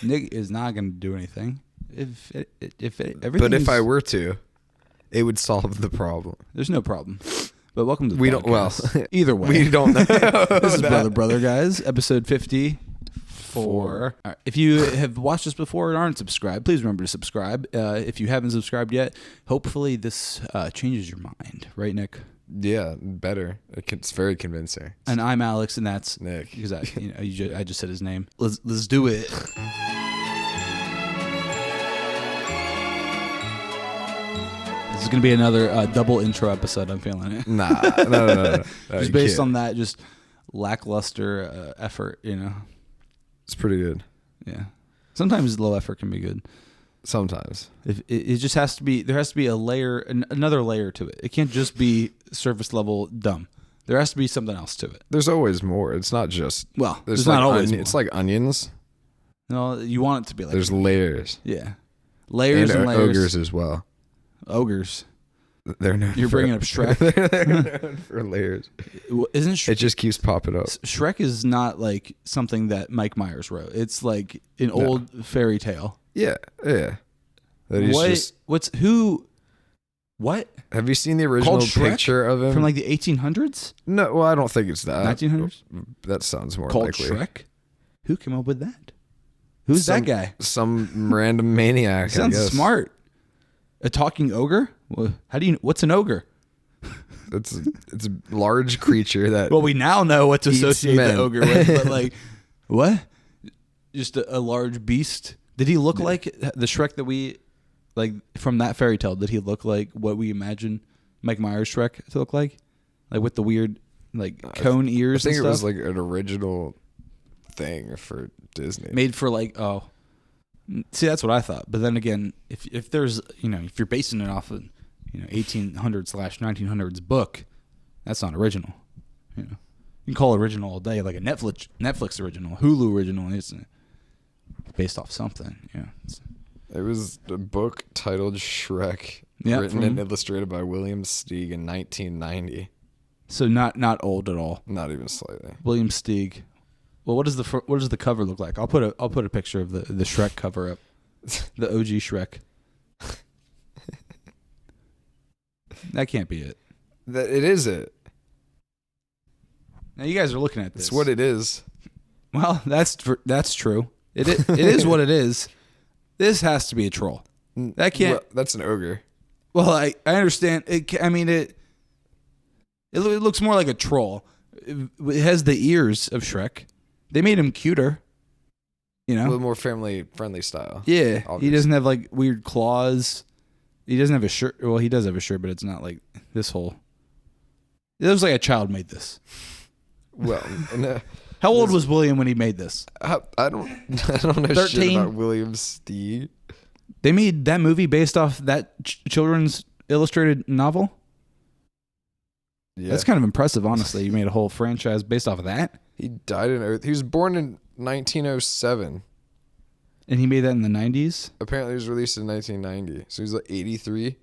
Nick is not going to do anything. Everything. But if I were to, it would solve the problem. There's no problem. But welcome to the We podcast. don't. Well, Either way, we don't know. This is BrotherBrother, guys. Episode 54. All right. If you have watched us before and aren't subscribed, please remember to subscribe. If you haven't subscribed yet, hopefully this changes your mind, right, Nick? Yeah, better. It's very convincing. And I'm Alex, and that's Nick. Because I just said his name. Let's do it. This is gonna be another double intro episode. I'm feeling it. Nah, no. Just based on that, just lackluster effort. It's pretty good. Yeah. Sometimes low effort can be good. Sometimes. It just has to be. There has to be a layer, another layer to it. It can't just be surface level dumb. There has to be something else to it. There's always more. It's not just. Well, there's like not always. More. It's like onions. No, you want it to be like. There's layers. Yeah, layers and layers. Ogres as well. Ogres. They're known. You're bringing up Shrek. They're known for layers. Isn't Shrek? It just keeps popping up. Shrek is not like something that Mike Myers wrote. It's like an old fairy tale. Yeah. That he's What? Have you seen the original picture of him from like the 1800s? No, well, I don't think it's that. 1900s? That sounds more called likely. Shrek? Who came up with that? Who's that guy? Some random maniac. Sounds I guess. Smart. A talking ogre? Well, what's an ogre? It's a large creature that. Well, we now know what to associate men. the ogre with, but like, what? Just a large beast? Did he look like the Shrek that we, like, from that fairy tale? Did he look like what we imagine Mike Myers Shrek to look like? Like with the weird, like, cone ears I think and it was stuff? like an original thing for Disney. Made for like, see, that's what I thought. But then again, if there's, if you're basing it off of, 1800/1900s book, that's not original. You can call it original all day, like a Netflix original, Hulu original. It's based off something. Yeah. It was a book titled Shrek, Yeah, written and illustrated by William Steig in 1990. So not old at all. Not even slightly. William Steig. Well, what does the cover look like? I'll put a picture of the Shrek cover up. The OG Shrek. That can't be it. It is it. Now you guys are looking at this. It's what it is. Well, that's true. It is what it is. This has to be a troll. That can't. Well, that's an ogre. Well, I understand. It looks more like a troll. It has the ears of Shrek. They made him cuter. A little more family-friendly style. Yeah. Obviously. He doesn't have like weird claws. He doesn't have a shirt. Well, he does have a shirt, but it's not like this whole. It looks like a child made this. Well, no. How old was William when he made this? I don't know 13? shit about William Steig. They made that movie based off that children's illustrated novel? Yeah. That's kind of impressive, honestly. You made a whole franchise based off of that? He died in Earth. He was born in 1907. And he made that in the 90s? Apparently, it was released in 1990. So he's like 83.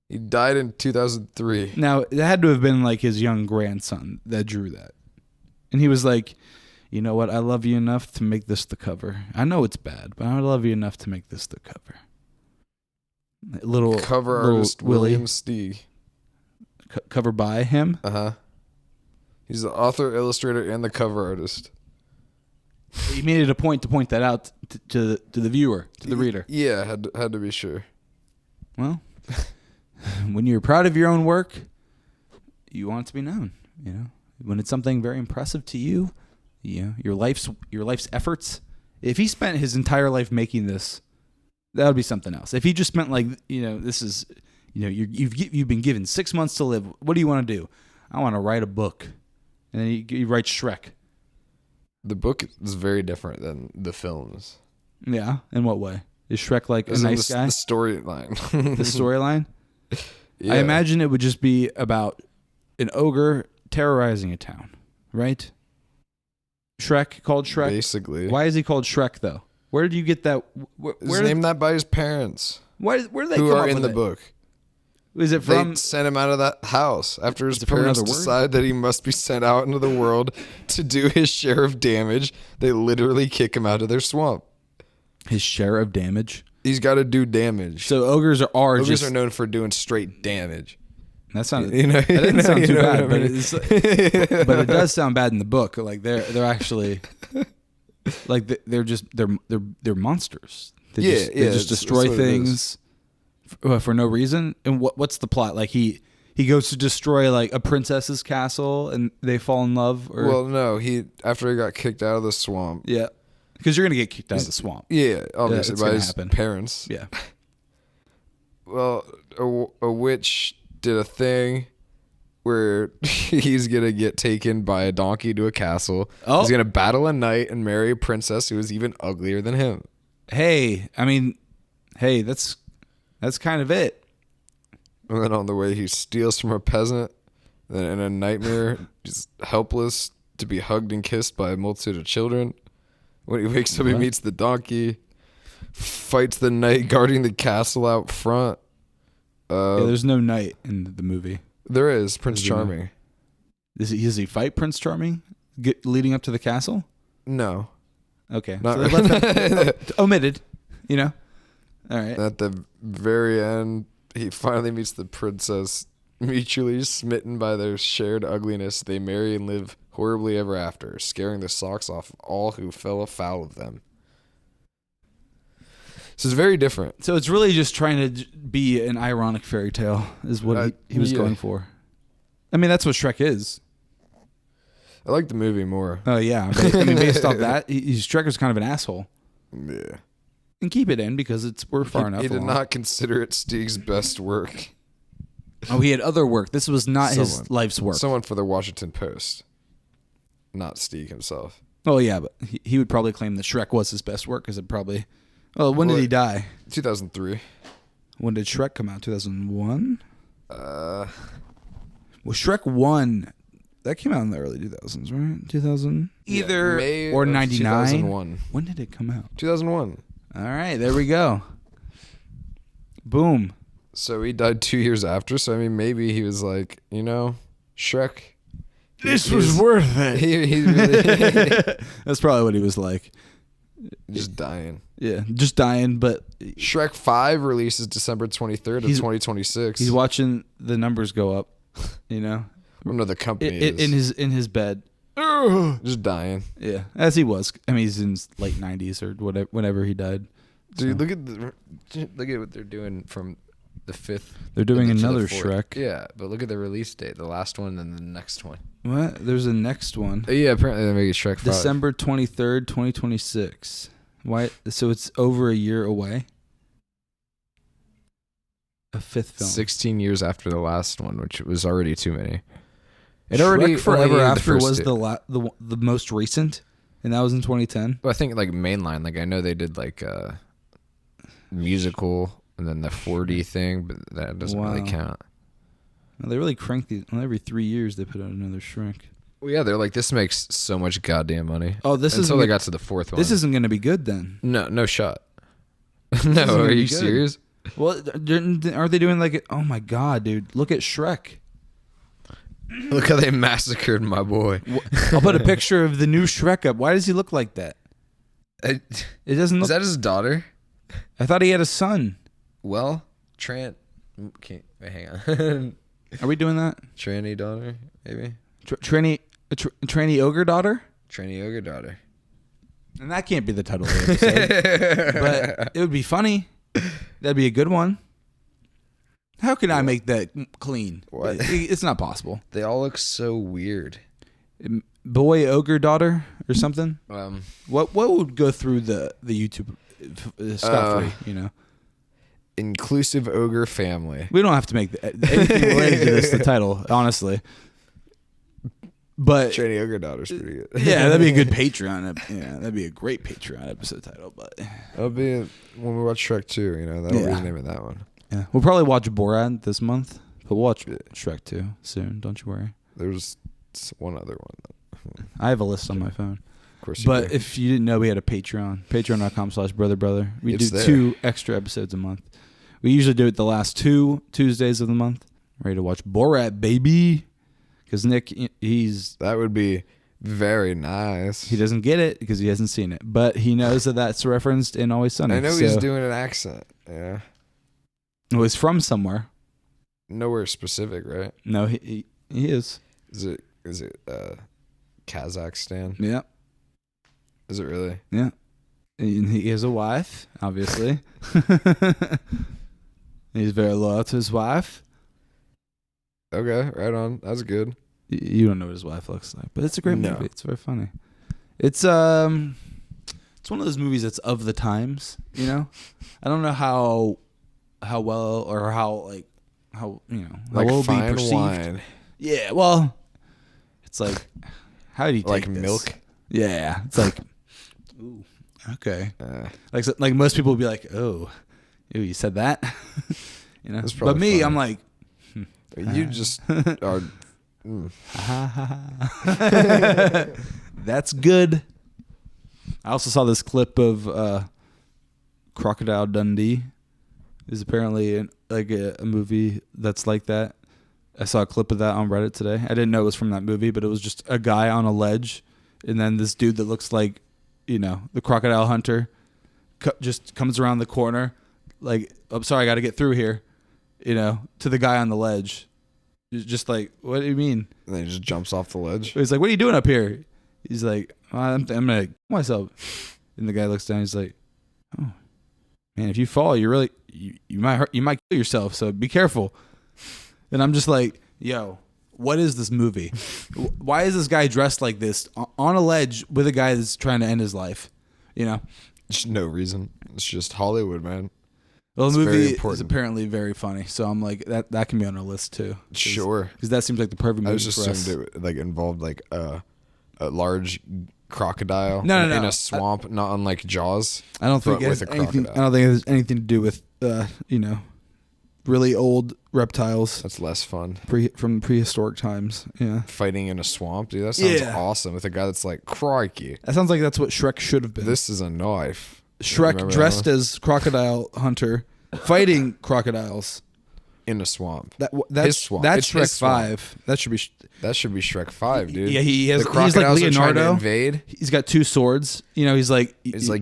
He died in 2003. Now, it had to have been like his young grandson that drew that. And he was like, you know what? I love you enough to make this the cover. I know it's bad, but I love you enough to make this the cover. Little artist Willie. William Steig. Cover by him? Uh-huh. He's the author, illustrator, and the cover artist. He made it a point to point that out to the viewer, to the reader. Yeah, had to be sure. Well, when you're proud of your own work, you want it to be known. When it's something very impressive to you, your life's efforts. If he spent his entire life making this, that would be something else. If he just spent this is, you've been given 6 months to live. What do you want to do? I want to write a book, and then he writes Shrek. The book is very different than the films. Yeah, in what way? Is Shrek like a nice guy? The storyline. The storyline? Yeah. I imagine it would just be about an ogre terrorizing a town, right? Shrek, called Shrek? Basically. Why is he called Shrek, though? Where did you get that? He's named that by his parents. Where did they who come are up in with the it? book. Is it from? They sent him out of that house after his Is it from parents another word? decide that he must be sent out into the world to do his share of damage. They literally kick him out of their swamp. his share of damage. He's got to do damage. So ogres are Ogres are known for doing straight damage. That's not. That doesn't sound too bad, but but it does sound bad in the book. Like they're actually like they're monsters. They just destroy things for no reason. And what's the plot? Like he goes to destroy like a princess's castle, and they fall in love. Or well, no, after he got kicked out of the swamp. Yeah, because you're gonna get kicked out of the swamp. Yeah, obviously by his parents. Yeah. Well, a witch did a thing where he's gonna get taken by a donkey to a castle. Oh. He's gonna battle a knight and marry a princess who is even uglier than him. Hey, that's kind of it. And then on the way, he steals from a peasant. Then in a nightmare, he's helpless to be hugged and kissed by a multitude of children. When he wakes up, he meets the donkey, fights the knight guarding the castle out front. There's no knight in the movie. There is Prince Charming. Does he fight Prince Charming leading up to the castle? No. Okay. Not so they left that omitted. You know. All right. At the very end, he finally meets the princess. Mutually smitten by their shared ugliness, they marry and live horribly ever after, scaring the socks off all who fell afoul of them. So it's very different. So it's really just trying to be an ironic fairy tale is what he was going for. I mean, that's what Shrek is. I like the movie more. Oh, yeah. I mean, based off that, Shrek was kind of an asshole. Yeah. And keep it in because we're far enough He did along. not consider it Stig's best work. Oh, he had other work. This was not his life's work. Someone for the Washington Post. Not Stig himself. Oh, yeah, but he would probably claim that Shrek was his best work because it probably... Oh, when did he die? 2003. When did Shrek come out? 2001? Well, Shrek 1, that came out in the early 2000s, right? 2000? Either May or 99? 2001. When did it come out? 2001. All right, there we go. Boom. So he died 2 years after, so I mean, maybe he was like, Shrek. This was worth it. He really... That's probably what he was like. Just dying. Yeah, just dying, but... Shrek 5 releases December 23rd of 2026. He's watching the numbers go up, you know? No, the company is. In his bed. Just dying. Yeah, as he was. I mean, he's in his late 90s or whatever, whenever he died. Dude, look at what they're doing from the 5th. They're doing another Shrek. Yeah, but look at the release date. The last one and the next one. What? There's a next one. Yeah, apparently they're making Shrek 5. December 23rd, 2026. Why? So it's over a year away? A fifth film. 16 years after the last one, which was already too many. Shrek Forever After was the most recent, and that was in 2010. Well, I think like mainline. Like I know they did like a musical and then the 4D thing, but that doesn't really count. Well, they really crank these. Every 3 years they put out another Shrek. Well, yeah, they're like, this makes so much goddamn money. Oh, this is until they got to the fourth one. This isn't going to be good then. No shot. No, are you serious? Well, are they doing like? Oh my god, dude! Look at Shrek. Look how they massacred my boy. I'll put a picture of the new Shrek up. Why does he look like that? It doesn't look... Is that his daughter? I thought he had a son. Well, Trant... Okay, wait, hang on. Are we doing that? Tranny daughter, maybe? Tranny ogre daughter? Tranny ogre daughter. And that can't be the title of the episode. But it would be funny. That'd be a good one. How can I make that clean? What? It's not possible. They all look so weird. Boy ogre daughter or something? What would go through the YouTube stuff, Inclusive ogre family. We don't have to make anything related to this the title, honestly. But Tranny ogre daughter's pretty good. Yeah, that'd be a good Patreon. Yeah, that'd be a great Patreon episode title. But that'll be when we watch Shrek 2. That'll be the name of that one. Yeah, we'll probably watch Borat this month, but we'll watch Shrek 2 soon. Don't you worry. There's one other one. I have a list on my phone. Of course, but if you didn't know, we had a Patreon. Patreon.com/BrotherBrother. We do 2 extra episodes a month. We usually do it the last 2 Tuesdays of the month. Ready to watch Borat, baby. Because Nick, that would be Very nice. He doesn't get it because he hasn't seen it, but he knows that that's referenced in Always Sunny. I know he's doing an accent. Yeah. It was from somewhere. Nowhere specific, right? No, he is. Is it Kazakhstan? Yeah. Is it really? Yeah. And he has a wife, obviously. He's very loyal to his wife. Okay, right on. That's good. You don't know what his wife looks like, but it's a great movie. It's very funny. It's one of those movies that's of the times, you know? I don't know how well or how how Like will fine be perceived. wine. Yeah, well, it's like, how do you take Like this? milk? Yeah, it's like, ooh, okay. Like most people would be like, oh, ew, you said that? You know? But me, funny. I'm like, You just are. That's good. I also saw this clip of Crocodile Dundee. Is apparently a movie that's like that. I saw a clip of that on Reddit today. I didn't know it was from that movie, but it was just a guy on a ledge, and then this dude that looks like, the crocodile hunter, just comes around the corner, like, I'm sorry, I got to get through here, to the guy on the ledge. Just like, what do you mean? And then he just jumps off the ledge. He's like, what are you doing up here? He's like, I'm gonna kill myself. And the guy looks down. He's like, oh man, if you fall, you might hurt. You might kill yourself. So be careful. And I'm just like, yo, what is this movie? Why is this guy dressed like this on a ledge with a guy that's trying to end his life? Just no reason. It's just Hollywood, man. Well, the movie is apparently very funny, so I'm like, that can be on our list too. Sure, because that seems like the perfect movie. I just for assumed us. it involved a large crocodile no, in a swamp, not unlike Jaws. I don't think it has anything. I don't think it has anything to do with really old reptiles. That's less fun. From prehistoric times. Yeah, fighting in a swamp, dude. That sounds awesome. With a guy that's like, crikey. That sounds like that's what Shrek should have been. This is a knife. Shrek dressed as crocodile hunter, fighting crocodiles in a swamp. That's his swamp. That's It's Shrek his swamp. 5. That should be Shrek 5, dude. Yeah, he has. The crocodiles he's like are trying to Leonardo. invade. He's got 2 swords. He's like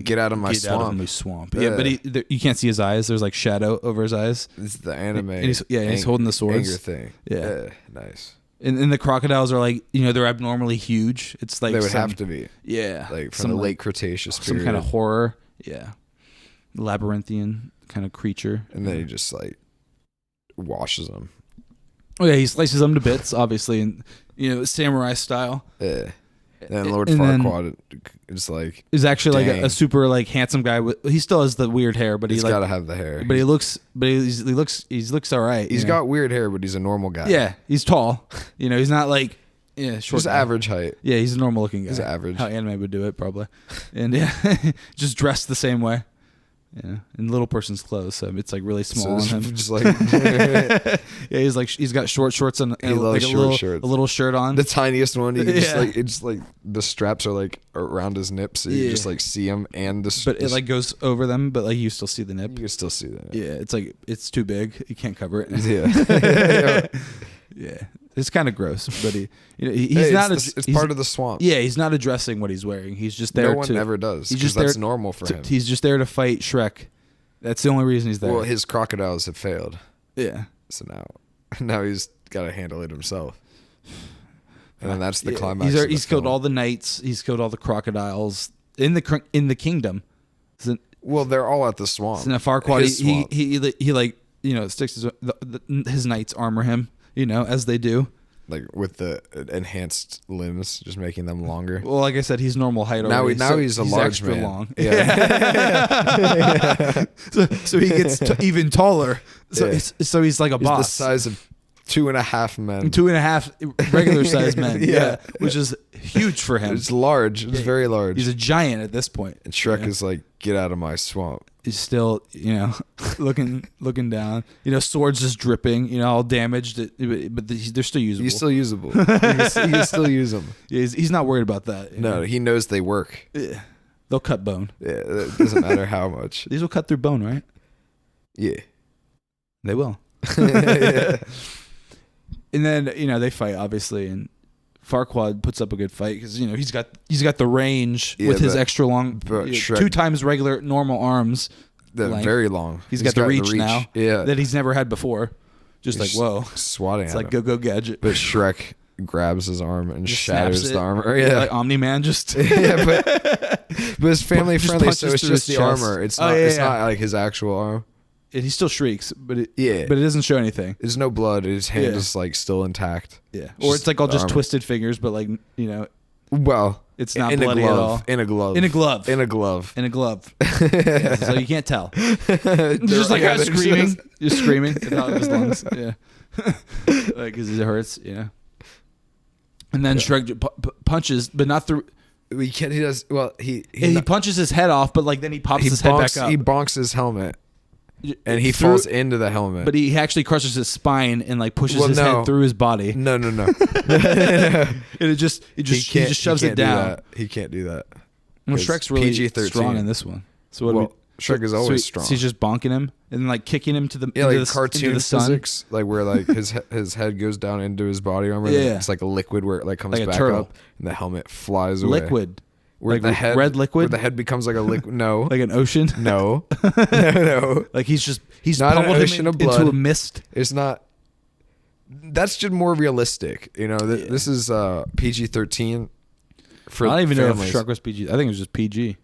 get out of my swamp. Out of my swamp. Yeah, but you can't see his eyes. There's like shadow over his eyes. This is the anime. And he's holding the swords. Anger thing. Yeah, nice. And the crocodiles are like, they're abnormally huge. It's like they would have to be. Yeah, like from the late Cretaceous period. Some kind of horror. Yeah, labyrinthian kind of creature. And then he just like washes them. Oh yeah, he slices them to bits, obviously, and samurai style. Yeah. And then Lord Farquaad is like, is actually like a super like handsome guy. He still has the weird hair, but he's got to have the hair. But he looks all right. He's got weird hair, but he's a normal guy. Yeah, he's tall. He's not like short. Just guy. average height. Yeah, he's a normal looking guy. He's average. How anime would do it probably, and just dressed the same way. Yeah, in little person's clothes, so it's like really small on him. Just like, yeah, he's got short shorts and he loves shorts. A little shirt on. The tiniest one. You can just like the straps are like around his nips, so you just like see him and but it like goes over them, but like you still see the nip. You can still see that. Yeah, it's like it's too big. You can't cover it. Yeah. Yeah. It's kind of gross, but he's not. It's part of the swamp. Yeah, he's not addressing what he's wearing. He's just there. No one ever does. He's just that's normal for him. He's just there to fight Shrek. That's the only reason he's there. Well, his crocodiles have failed. Yeah. So now he's got to handle it himself. And then that's the climax. He's killed all the knights. He's killed all the crocodiles in the kingdom. Well, they're all at the swamp. So Farquaad, he like sticks his knights armor him. As they do. Like with the enhanced limbs, just making them longer. Well, like I said, he's normal height already. Now he's a large man. Long. Yeah. so he gets even taller. So he's like a boss. The size of 2.5 men. 2.5 regular sized men. Yeah. Which is huge for him. It's large. It's very large. He's a giant at this point. And Shrek is like, get out of my swamp. He's still, looking down. Swords just dripping. All damaged, but they're still usable. He's still usable. You can still use them. Yeah, he's not worried about that. No, he knows they work. Yeah, they'll cut bone. Yeah, it doesn't matter how much. These will cut through bone, right? Yeah, they will. Yeah. And then they fight obviously, and Farquaad puts up a good fight because he's got the range with his extra long, Shrek, 2 times regular normal arms. Very long. He's got the reach now. Yeah, that he's never had before. Just like whoa, swatting. It's like go gadget. But Shrek grabs his arm and just shatters the armor. Yeah, like Omni-Man just. Yeah, but it's family friendly, so it's just the chest. armor. It's not. It's not like his actual arm. He still shrieks, but it doesn't show anything. There's no blood. His hand is like still intact. Yeah, or it's like all just twisted fingers, but like Well, it's not bloody at all. In a glove. Yeah, so you can't tell. Just like screaming, just screaming at the top of his lungs. Yeah, like because it hurts. And then Shrek punches, but not through. He can't. He does. Well, he punches his head off, but like then he pops his head back up. He bonks his helmet. And he falls into the helmet. But he actually crushes his spine and like pushes his head through his body. No. And he just shoves it down. He can't do that. Well, Shrek's really PG-13. Strong in this one. So Shrek is always strong. So he's just bonking him and then like kicking him to the cartoon into the physics, like where like his head goes down into his body armor. Yeah, it's like a liquid where it like comes back up and the helmet flies away. Liquid. Where like the head, red liquid? Where the head becomes like a liquid. No. Like an ocean? No. No. Like he's not pummeled an ocean him of blood. into a mist. It's not. That's just more realistic. This is PG-13 for I don't even families. know if Shrek was PG. I think it was just PG.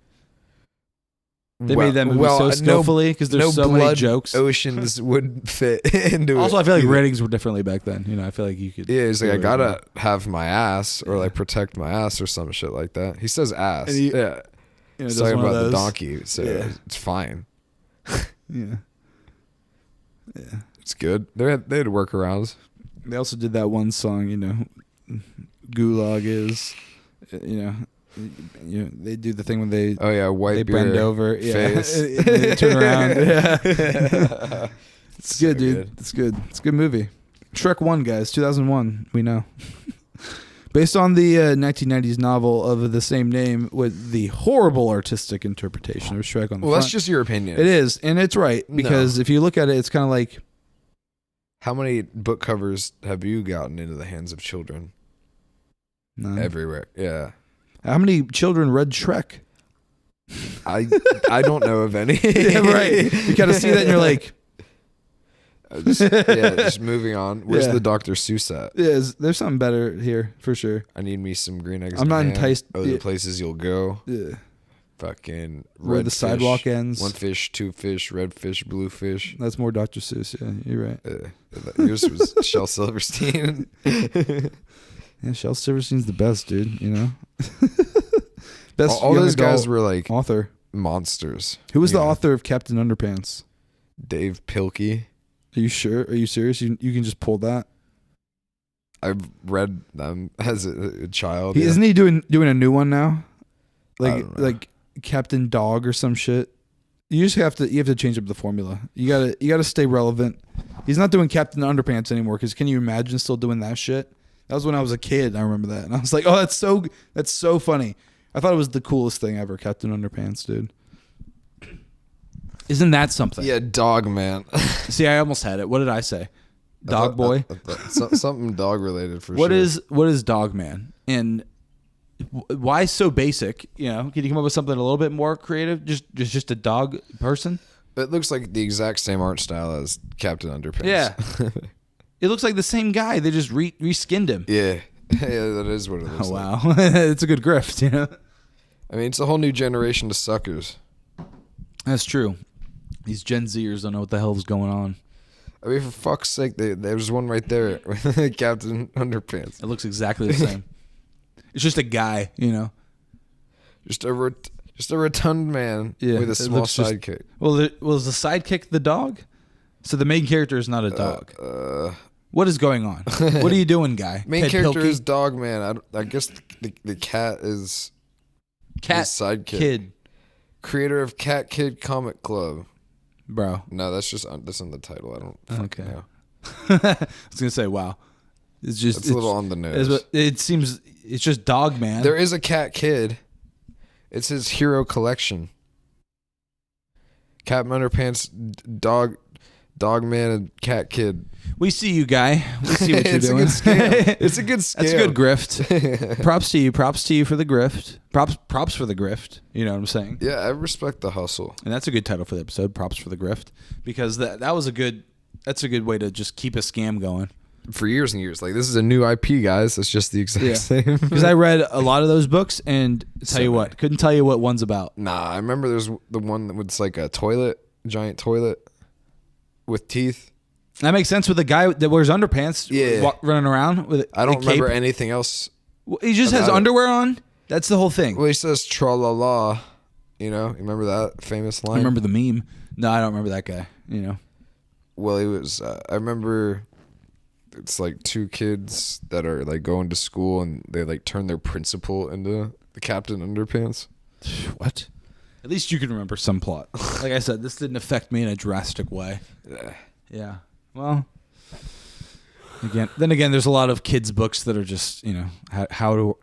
They made that movie so skillfully because there's so many jokes. Oceans would fit into it. Also, I feel like ratings were differently back then. I feel like you could. Yeah, he's like, I gotta have my ass or like protect my ass or some shit like that. He says ass. He's talking about the donkey, so it's fine. Yeah. It's good. They had workarounds. They also did that one song, Gulag is, they do the thing when they white they beer bend over face. They turn around. It's good, dude. It's good. It's a good movie. Shrek 1, guys, 2001. We know. Based on the 1990s novel of the same name with the horrible artistic interpretation of Shrek on the front. That's just your opinion. It is, and it's right because if you look at it, it's kind of like. How many book covers have you gotten into the hands of children? None. Everywhere. Yeah. How many children read Shrek? I don't know of any. Yeah, right. You kind of see that and you're like. Just moving on. Where's the Dr. Seuss at? Yeah, there's something better here for sure. I need me some green eggs. I'm not enticed. The places you'll go. Yeah. Fucking where the sidewalk ends. 1 fish, 2 fish, red fish, blue fish. That's more Dr. Seuss. Yeah, you're right. Yours was Shel Silverstein. Yeah, Shel Silverstein's the best, dude. Best. All those guys were like author monsters. Who was the author of Captain Underpants? Dave Pilkey. Are you sure? Are you serious? You can just pull that? I've read them as a child. Isn't he doing a new one now? Like Captain Dog or some shit. You have to change up the formula. You gotta stay relevant. He's not doing Captain Underpants anymore because can you imagine still doing that shit? That was when I was a kid. I remember that, and I was like, "Oh, that's so funny." I thought it was the coolest thing ever, Captain Underpants, dude. Isn't that something? Yeah, Dog Man. See, I almost had it. What did I say? Dog Boy. Something dog related for sure. What is Dog Man? And why so basic? Can you come up with something a little bit more creative? Just a dog person? It looks like the exact same art style as Captain Underpants. Yeah. It looks like the same guy. They just reskinned him. Yeah. Yeah, that is what it looks like. Oh, wow. It's a good grift, I mean, it's a whole new generation of suckers. That's true. These Gen Zers don't know what the hell is going on. I mean, for fuck's sake, there's one right there with Captain Underpants. It looks exactly the same. It's just a guy, Just a rotund man with a small sidekick. Was the sidekick the dog? So the main character is not a dog. What is going on? What are you doing, guy? Main character is Dog Man. I guess the cat is Cat sidekick. Kid. Creator of Cat Kid Comic Club. Bro. No, that's in the title. I don't know. I was gonna say, wow. It's a little on the nose. It seems it's just Dog Man. There is a Cat Kid. It's his hero collection. Captain Underpants, Dog Dogman and Cat Kid. We see you, guy. We see what you're It's doing. a good scam. It's a good scam. That's a good grift. Props to you. Props to you for the grift. Props for the grift. You know what I'm saying? Yeah, I respect the hustle. And that's a good title for the episode. Props for the grift, because that was a good. That's a good way to just keep a scam going. For years and years. Like, this is a new IP, guys. It's just the exact same. Because I read a lot of those books, and couldn't tell you what one's about. Nah, I remember there's the one that was like a giant toilet with teeth. That makes sense with the guy that wears underpants running around with I don't a cape. remember anything else. He just has underwear on. That's the whole thing. Well, he says tra-la-la. You know? You remember that famous line? I remember the meme. No, I don't remember that guy. You know? Well, he was... I remember... It's like two kids that are like going to school and they like turn their principal into the Captain Underpants. What? At least you can remember some plot. Like I said, this didn't affect me in a drastic way. Yeah. Well, then again, there's a lot of kids' books that are just, you know, how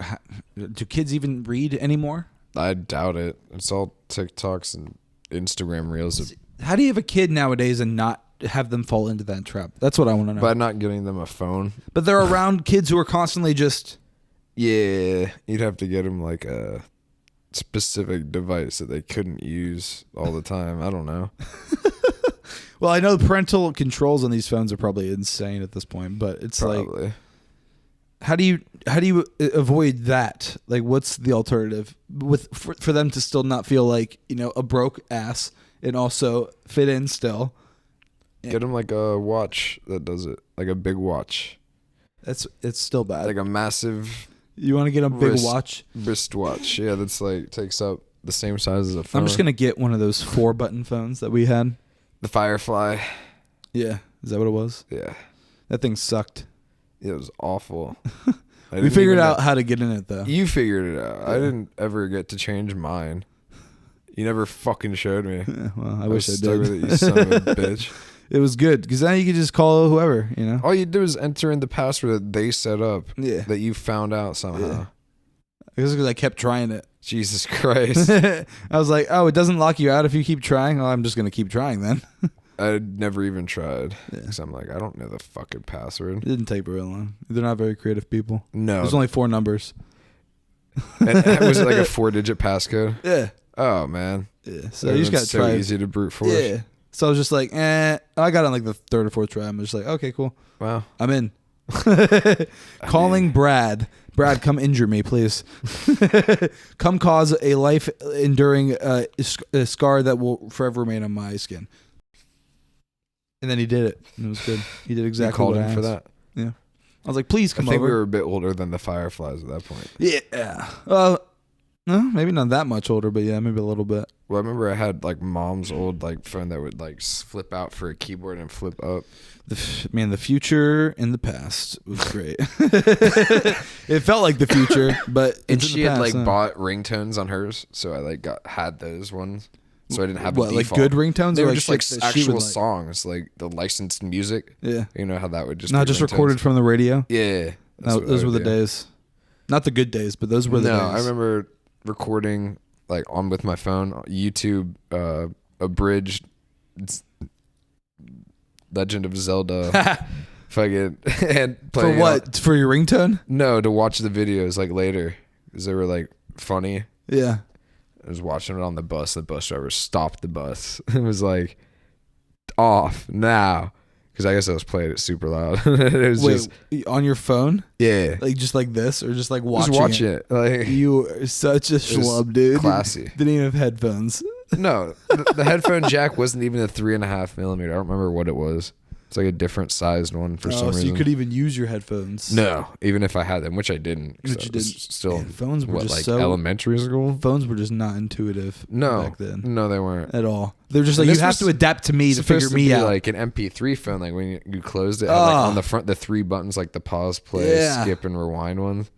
do kids even read anymore? I doubt it. It's all TikToks and Instagram reels. How do you have a kid nowadays and not have them fall into that trap? That's what I want to know. By not getting them a phone. But they're around kids who are constantly just... Yeah, you'd have to get them like a specific device that they couldn't use all the time. I don't know. Well, I know the parental controls on these phones are probably insane at this point, but it's probably. Like... How do you avoid that? Like, what's the alternative for them to still not feel like, you know, a broke ass and also fit in still? Get them like a watch that does it, like a big watch. It's still bad. Like a massive. You want to get a big wristwatch? Yeah, that's like takes up the same size as a phone. I'm just gonna get one of those 4-button phones that we had. The Firefly. Yeah, is that what it was? Yeah, that thing sucked. It was awful. We figured out how to get in it though. You figured it out. Yeah. I didn't ever get to change mine. You never fucking showed me. Yeah, well, I wish I did. With it, you son of a bitch. It was good because now you could just call whoever, you know. All you do is enter in the password that they set up. Yeah. That you found out somehow. Yeah. I guess because I kept trying it. Jesus Christ. I was like, oh, it doesn't lock you out if you keep trying. Well, I'm just gonna keep trying then. I never even tried. Because I'm like, I don't know the fucking password. It didn't take very long. They're not very creative people. No. There's only 4 numbers. Was it like a 4-digit passcode? Yeah. Oh man. Yeah. So you just gotta try. So easy to brute force. Yeah. So I was just like, I got on like the 3rd or 4th try. I'm just like, okay, cool. Wow. I'm in. Calling Brad. Brad, come injure me, please. Come cause a life-enduring scar that will forever remain on my skin. And then he did it. And it was good. He did exactly what I asked. You called him for that? Yeah. I was like, please come over. I think we were a bit older than the Fireflies at that point. Yeah. No, maybe not that much older, but yeah, maybe a little bit. Well, I remember I had like mom's old like phone that would like flip out for a keyboard and flip up. The future and the past was great. It felt like the future, but and she had like bought ringtones on hers, so I like had those ones. So I didn't have what, like good ringtones. They or were like just like actual songs, like the licensed music. Yeah, you know how that would just not just recorded from the radio. Yeah, those were the days. Not the good days, but those were the days. No, I remember recording like on with my phone YouTube abridged Legend of Zelda fucking and for what for your ringtone? No, to watch the videos like later because they were like funny. Yeah, I was watching it on the bus. The bus driver stopped the bus. It was like off now. Because I guess I was playing it super loud. It was just on your phone? Yeah. Like just like this or just like watching just watching it. Like, you are such a schlub, dude. Classy. Didn't even have headphones. No. The headphone jack wasn't even a 3.5 millimeter. I don't remember what it was. It's like a different sized one for some reason. So you could even use your headphones. No, even if I had them, which I didn't. Which you didn't. Still, man, phones were just like so elementary school. Phones were just not intuitive. Back then. No, they weren't at all. They're just like you have to adapt to me to figure me out. Like an MP3 phone, like when you closed it, had like on the front the 3 buttons, like the pause, play, skip, and rewind ones.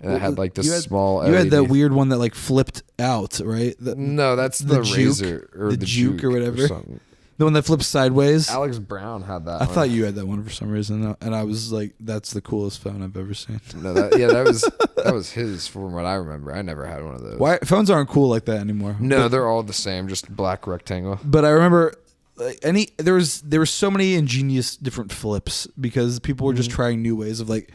And it had like this small LED. You had that weird one that like flipped out, right? No, that's the Razor or the Juke or whatever. Or something. The one that flips sideways. Alex Brown had that. I thought you had that one for some reason, and I was like, "That's the coolest phone I've ever seen." No, that was his from what I remember. I never had one of those. Why phones aren't cool like that anymore? No, they're all the same, just black rectangle. But I remember there were so many ingenious different flips because people were just trying new ways of like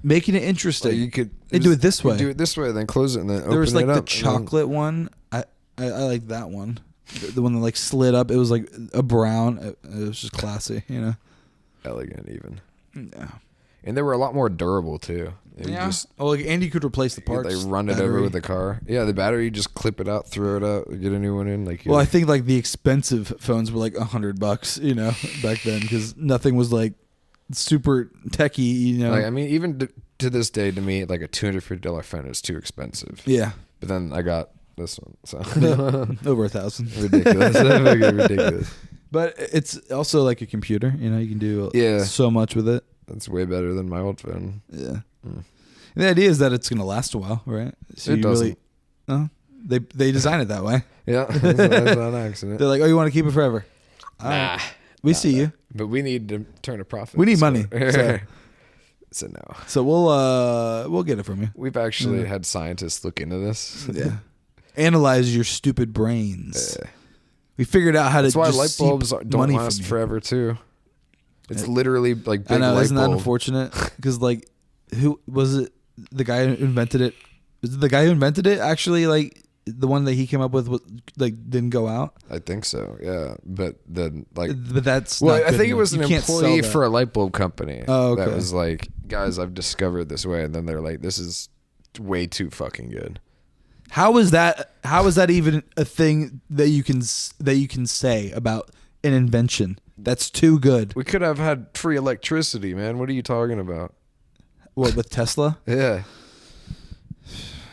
making it interesting. Like you could do it this way. Do it this way, then close it, and then open it up. There was like the chocolate one. I like that one. The one that like slid up. It was like a brown. It was just classy, you know. Elegant even. Yeah. And they were a lot more durable too. Like Andy could replace the parts. They run it over with the car. Yeah, the battery, you just clip it out, throw it out, get a new one in. Like, I think like the expensive phones were like $100, you know, back then because nothing was like super techy, you know. Like, I mean, even to this day, to me, like a $250 phone is too expensive. Yeah. But then I got this one, so over $1,000. Ridiculous. Ridiculous. But it's also like a computer, you know. You can do so much with it. That's way better than my old phone. Yeah. And the idea is that it's going to last a while, right? So it doesn't. They design it that way. Yeah, that's not an accident. They're like, oh, you want to keep it forever? Nah. We see you. But we need to turn a profit. We need money. So no. So we'll get it from you. We've actually had scientists look into this. Yeah. Analyze your stupid brains. We figured out how That's to. why just light bulbs don't last forever too. It's literally like big I know, light isn't bulb. that unfortunate? Because like, who was it? The guy who invented it. Was it the guy who invented it actually like the one that he came up with like didn't go out? I think so. Yeah, but then like, but that's well, not I good think it enough. was You an can't employee sell for a light bulb company. Oh, okay. That was like, guys, I've discovered this way, and then they're like, this is way too fucking good. How is that even a thing that you can say about an invention? That's too good. We could have had free electricity, man. What are you talking about? What, with Tesla? Yeah.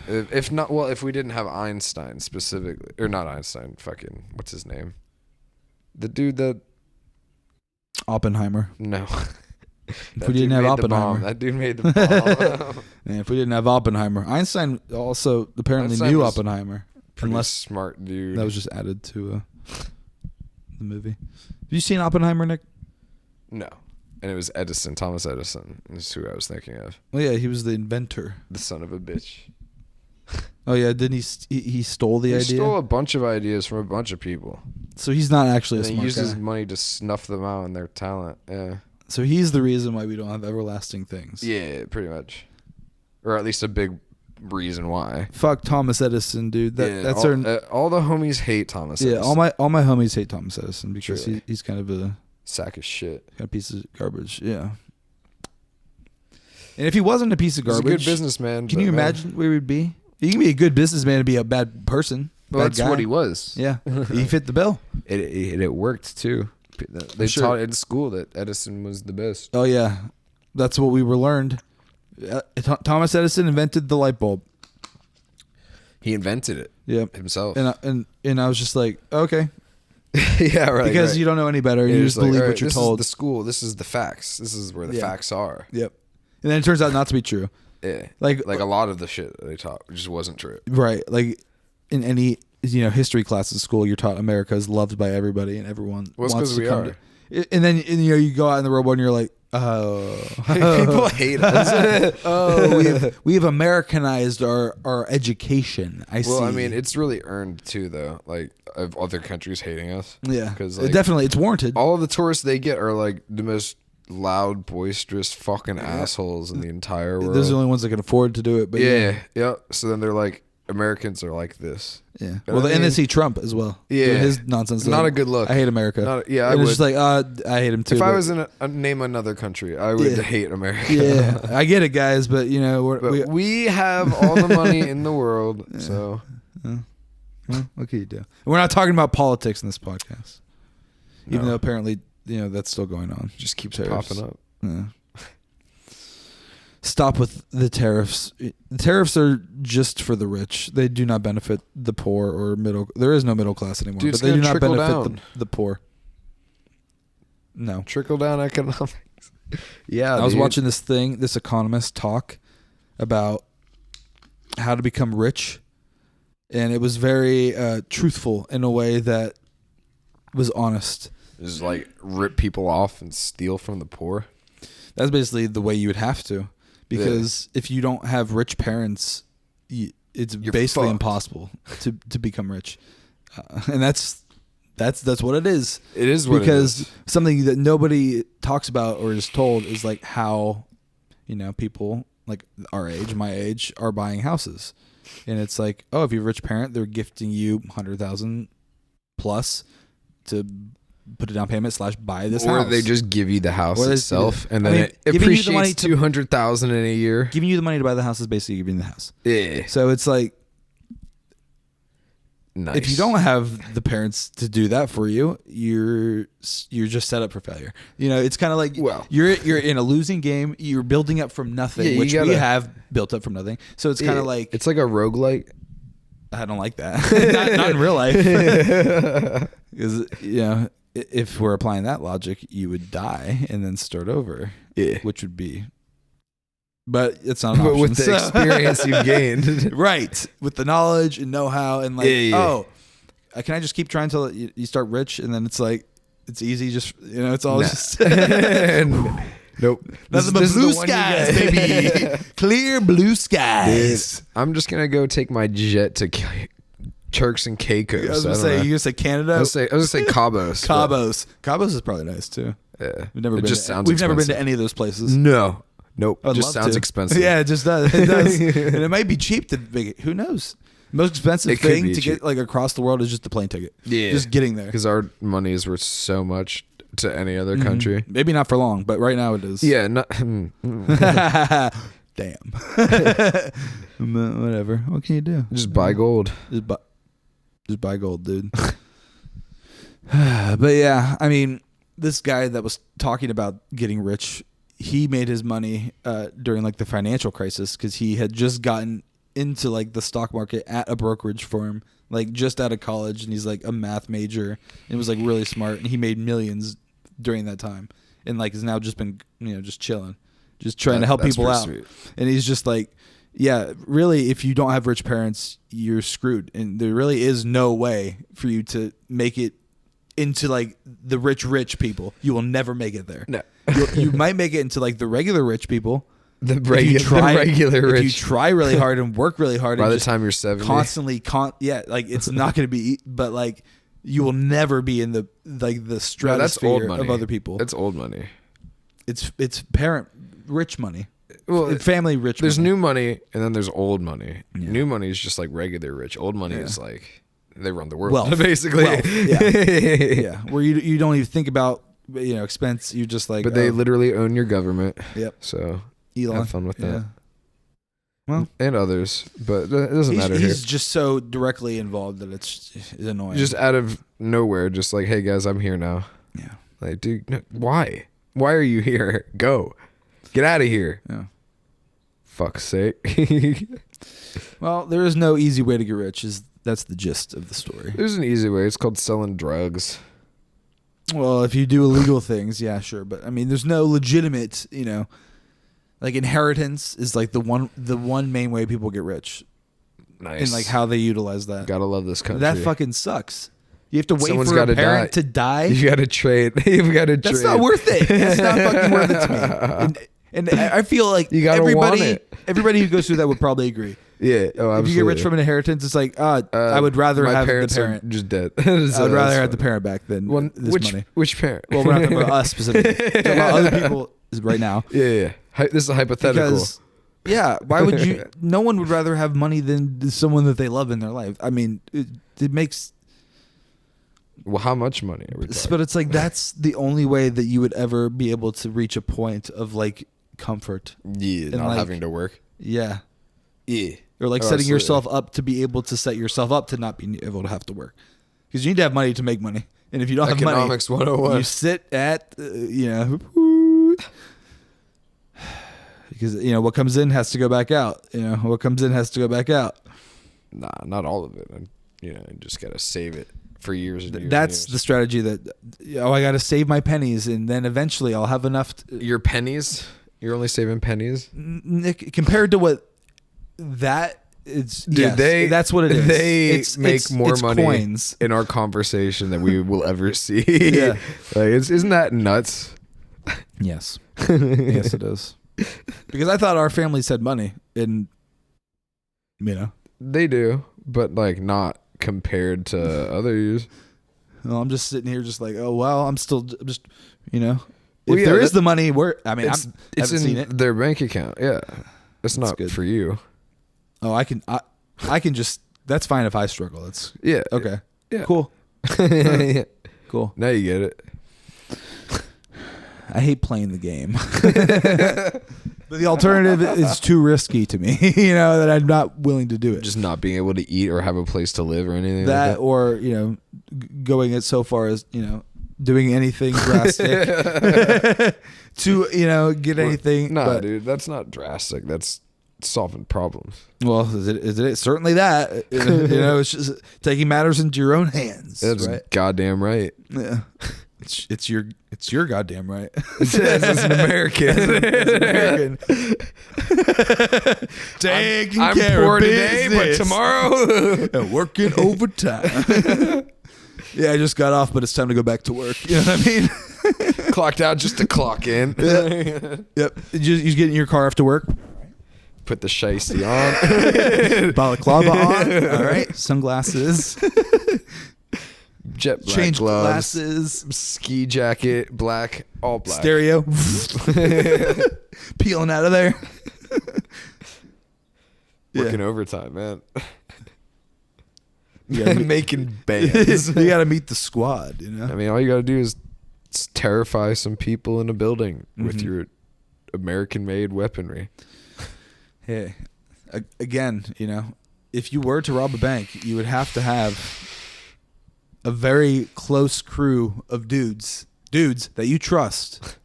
If we didn't have Einstein specifically, or not Einstein, fucking, what's his name? The dude that... Oppenheimer. No. If we didn't have Oppenheimer. That dude made the bomb. Yeah, if we didn't have Oppenheimer. Einstein also apparently knew Oppenheimer. Pretty smart dude. That was just added to the movie. Have you seen Oppenheimer, Nick? No. And it was Edison, Thomas Edison is who I was thinking of. Well, yeah, he was the inventor. The son of a bitch. Oh, yeah, didn't he stole the idea? He stole a bunch of ideas from a bunch of people. So he's not actually and a smart guy. He used his money to snuff them out and their talent. Yeah. So he's the reason why we don't have everlasting things. Yeah, pretty much. Or at least a big reason why. Fuck Thomas Edison, dude. That's all the homies hate Thomas Edison. Yeah, all my homies hate Thomas Edison because he's kind of a sack of shit. Kind of piece of garbage. Yeah. And if he wasn't a piece of garbage, he's a good businessman. Can you imagine where we'd be? You can be a good businessman and be a bad person. Well, that's what he was. Yeah, he fit the bill. It worked too. They taught in school that Edison was the best. Oh yeah, that's what we were learned. Thomas Edison invented the light bulb. He invented it. Himself. And I was just like, okay. Yeah, right. Because you don't know any better. You just believe what you're told. This is the school. This is the facts. This is where the facts are. Yep. And then it turns out not to be true. Yeah. Like a lot of the shit that they taught just wasn't true. Right. Like in any history class at school, you're taught America is loved by everybody and everyone wants to come to. And then you go out in the real world and you're like, oh, people hate us. we've Americanized our education. I see. Well, I mean, it's really earned too, though. Like of other countries hating us. Yeah, because definitely it's warranted. All of the tourists they get are like the most loud, boisterous fucking assholes in the entire world. Those are the only ones that can afford to do it. But yeah. So then they're like, Americans are like this. Yeah. Well, and they see Trump as well. Yeah. His nonsense. Not a good look. I hate America. I would. It's just like, I hate him too. If I was in name another country, I would hate America. Yeah. I get it, guys, but we have all the money in the world, so. Well, what can you do? We're not talking about politics in this podcast. Even though apparently, that's still going on. Just keeps popping up. Yeah. Stop with the tariffs. The tariffs are just for the rich. They do not benefit the poor or middle. There is no middle class anymore. Dude, but they do not benefit the poor. No. Trickle down economics. Yeah. I was watching this economist talk about how to become rich. And it was very truthful in a way that was honest. Just like rip people off and steal from the poor. That's basically the way you would have to. Because if you don't have rich parents, it's basically impossible to become rich. And that's That's what it is. It is what because it is. something that nobody talks about or is told is like how, people like our age, my age, are buying houses, and it's like, oh, if you're a rich parent, they're gifting you $100,000 plus to put a down payment / buy this house, or they just give you the house itself, and then it giving you the money appreciates $200,000 in a year. Giving you the money to buy the house is basically giving you the house. Yeah. So it's like, nice. if you don't have the parents to do that for you, you're just set up for failure. It's kind of like, you're in a losing game. You're building up from nothing, which we have built up from nothing. So it's kind of like, it's like a roguelike. I don't like that. not in real life. Because if we're applying that logic, you would die and then start over. Yeah, which would be. But it's not an option. But with the experience you've gained. Right. With the knowledge and know-how and can I just keep trying till you start rich, and then it's like, it's easy, just, it's all just... Nope. Nothing but blue skies, baby. Clear blue skies. Dude, I'm just going to go take my jet to Turks and Caicos. I was going to say, you going to say Canada? I was going to say Cabos. Cabos is probably nice, too. Yeah. We've never been to any of those places. No. Nope. It just sounds expensive. Yeah, it just does. It does. And it might be cheap to make it. Who knows? Most expensive thing to get like across the world is just the plane ticket. Yeah. Just getting there. Because our money is worth so much to any other country. Maybe not for long, but right now it is. Yeah. Damn. Whatever. What can you do? Just buy gold. Just buy gold, dude. But yeah, I mean, this guy that was talking about getting rich, he made his money during like the financial crisis because he had just gotten into like the stock market at a brokerage firm, like just out of college, and he's like a math major and was like really smart, and he made millions during that time, and like has now just been just chilling, just trying to help people out. Sweet. And he's just like, yeah, really, if you don't have rich parents, you're screwed, and there really is no way for you to make it into like the rich people. You will never make it there. No. You might make it into like the regular rich people. The regular rich. If you try really hard and work really hard. By and the time you're 70. Constantly, like it's not going to be, but like you will never be in the stratosphere of other people. That's old money. It's parent rich money. Well, family rich. There's new money and then there's old money. Yeah. New money is just like regular rich. Old money is like they run the world, basically. Yeah. Where you don't even think about expense. You just like. But they literally own your government. Yep. So Elon. Have fun with that. Well, and others, but it doesn't matter. He's just so directly involved that it's annoying. Just out of nowhere, just like, hey guys, I'm here now. Yeah. Like, dude, no, why? Why are you here? Go, get out of here. Yeah. Fuck's sake. Well, there is no easy way to get rich. That's the gist of the story. There's an easy way. It's called selling drugs. Well, if you do illegal things, yeah, sure. But I mean, there's no legitimate, like inheritance is like the one main way people get rich. Nice. And like how they utilize that. Gotta love this country. That fucking sucks. You have to wait for a parent to die. You gotta trade. That's not worth it. That's not fucking worth it to me. And I feel like everybody who goes through that would probably agree. Yeah. Oh, absolutely. If you get rich from an inheritance, it's like, I would rather have the parent. Are just dead. I would rather have the parent back than this money. Which parent? Well, we're not talking about us specifically. We're talking about other people right now. Yeah. This is a hypothetical. Because, yeah. Why would you? No one would rather have money than someone that they love in their life. I mean, it makes. Well, how much money are we talking? But it's like that's the only way that you would ever be able to reach a point of like comfort. Yeah, and not having to work. Yeah. Yeah. Or like setting yourself up to be able to set yourself up to not be able to have to work. Because you need to have money to make money. And if you don't have money, Economics 101. You sit at, because, what comes in has to go back out. What comes in has to go back out. Nah, not all of it. You just got to save it for years and years. That's the strategy that, I got to save my pennies and then eventually I'll have enough. Your pennies? You're only saving pennies? Nick, compared to what that's what it is. They make more money coins in our conversation than we will ever see. Yeah. Like, isn't that nuts? Yes. Yes, it is. Because I thought our families had money and, They do, but like not compared to others. Well, I'm just sitting here, just like, oh well, I'm just, you know, Well, if yeah, there is the money, I mean, it's haven't in seen it. their bank account. Yeah, it's not good. for you. Oh, I can just. That's fine if I struggle. It's Yeah. okay. Yeah. Cool. Yeah. Cool. Now you get it. I hate playing the game. But the alternative is too risky to me, you know, that I'm not willing to do it. Just not being able to eat or have a place to live or anything That, like that. or, you know, going it so far as, you know, doing anything drastic to, you know, get anything. Nah, but, dude, that's not drastic. That's solving problems. well, is it certainly that, you know, it's just taking matters into your own hands. That's right? goddamn right. Yeah. It's your goddamn right. As an American. As an American. Taking I'm care poor of today, but business. tomorrow And working overtime. Yeah, I just got off, but it's time to go back to work. You know what I mean? clocked out just to clock in. Yep. You get in your car after work. Put the shiesty on. Balaclava on. All right. Sunglasses. Jet black Change gloves. glasses. Ski jacket, black, all black. Stereo. Peeling out of there. Working overtime, man. Yeah, Making bands. You got to meet the squad, you know? I mean, all you got to do is terrify some people in a building with Mhm. your American-made weaponry. Hey, again, you know, if you were to rob a bank, you would have to have a very close crew of dudes that you trust,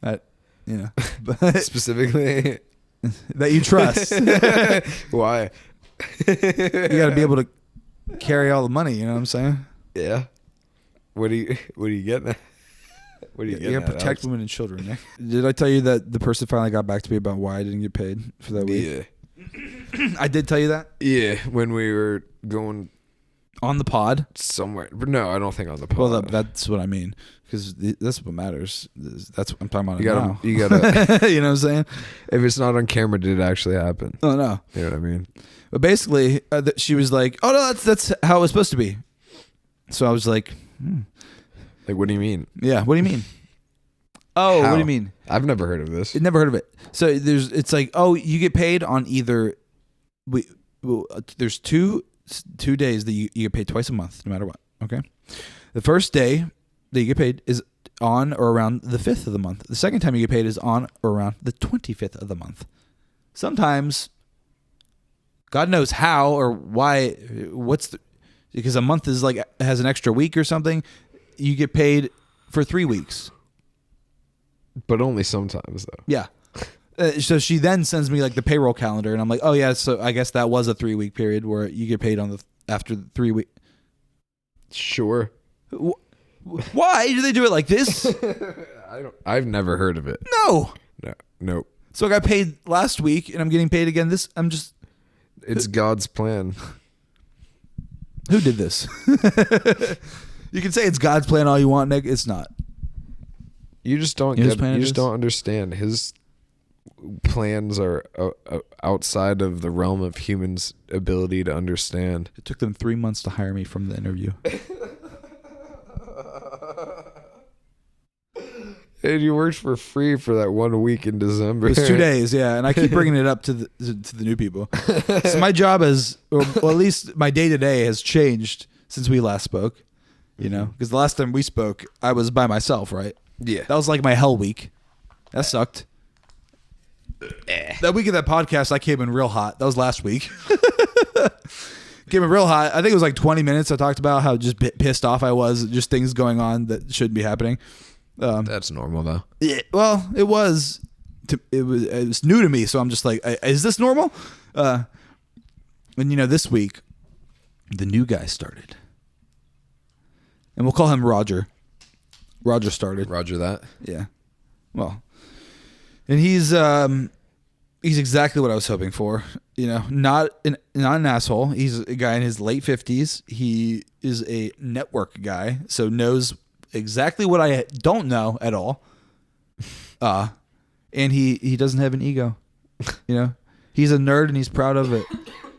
that, you know, but Specifically, that you trust. why? You got to be able to carry all the money. You know what I'm saying? Yeah. What do you getting at? What are you You getting got to at, protect Alex? women and children. Nick. Did I tell you that the person finally got back to me about why I didn't get paid for that week? Yeah. I did tell you that Yeah, when we were going on the pod. somewhere. But no, I don't think on the pod. Well, that's what I mean, because that's what matters. That's what I'm talking about. you gotta, now. you gotta. You know what I'm saying? If it's not on camera, did it actually happen? Oh no. You know what I mean? But basically, she was like, "Oh no, that's how it was supposed to be." So I was like, Like, what do you mean? "Yeah, what do you mean?" Oh, How? what do you mean? I've never heard of this. I'd never heard of it. So it's like, oh, you get paid on either. There's two days that you get paid twice a month, no matter what. Okay, the first day that you get paid is on or around the 5th of the month. The second time you get paid is on or around the 25th of the month. Sometimes, God knows how or why. Because a month is like has an extra week or something. You get paid for 3 weeks. But only sometimes, though. Yeah. So she then sends me like the payroll calendar, and I'm like, oh yeah, so I guess that was a 3-week period where you get paid on after the 3 week. Sure. Why do they do it like this? I've never heard of it. No. Nope. So I got paid last week, and I'm getting paid again this. It's God's plan. Who did this? You can say it's God's plan all you want, Nick. It's not. You just don't His get. plan You it just is? don't understand. His plans are outside of the realm of humans' ability to understand. It took them 3 months to hire me from the interview. And you worked for free for that 1 week in December. It was 2 days, yeah, and I keep bringing it up to the new people. So my job has, or well, at least my day to day has changed since we last spoke. You know, because the last time we spoke, I was by myself, right? Yeah. That was like my hell week. That sucked. That week of that podcast, I came in real hot. That was last week. Came in real hot. I think it was like 20 minutes. I talked about how just pissed off I was, just things going on that shouldn't be happening. That's normal, though. Yeah, well, it was new to me, so I'm just like, is this normal? And you know, this week, the new guy started, and we'll call him Roger. Roger started. Roger that. Yeah. Well, and he's exactly what I was hoping for. You know, not an asshole. He's a guy in his late 50s. He is a network guy, so knows exactly what I don't know at all. And he doesn't have an ego. You know, he's a nerd and he's proud of it.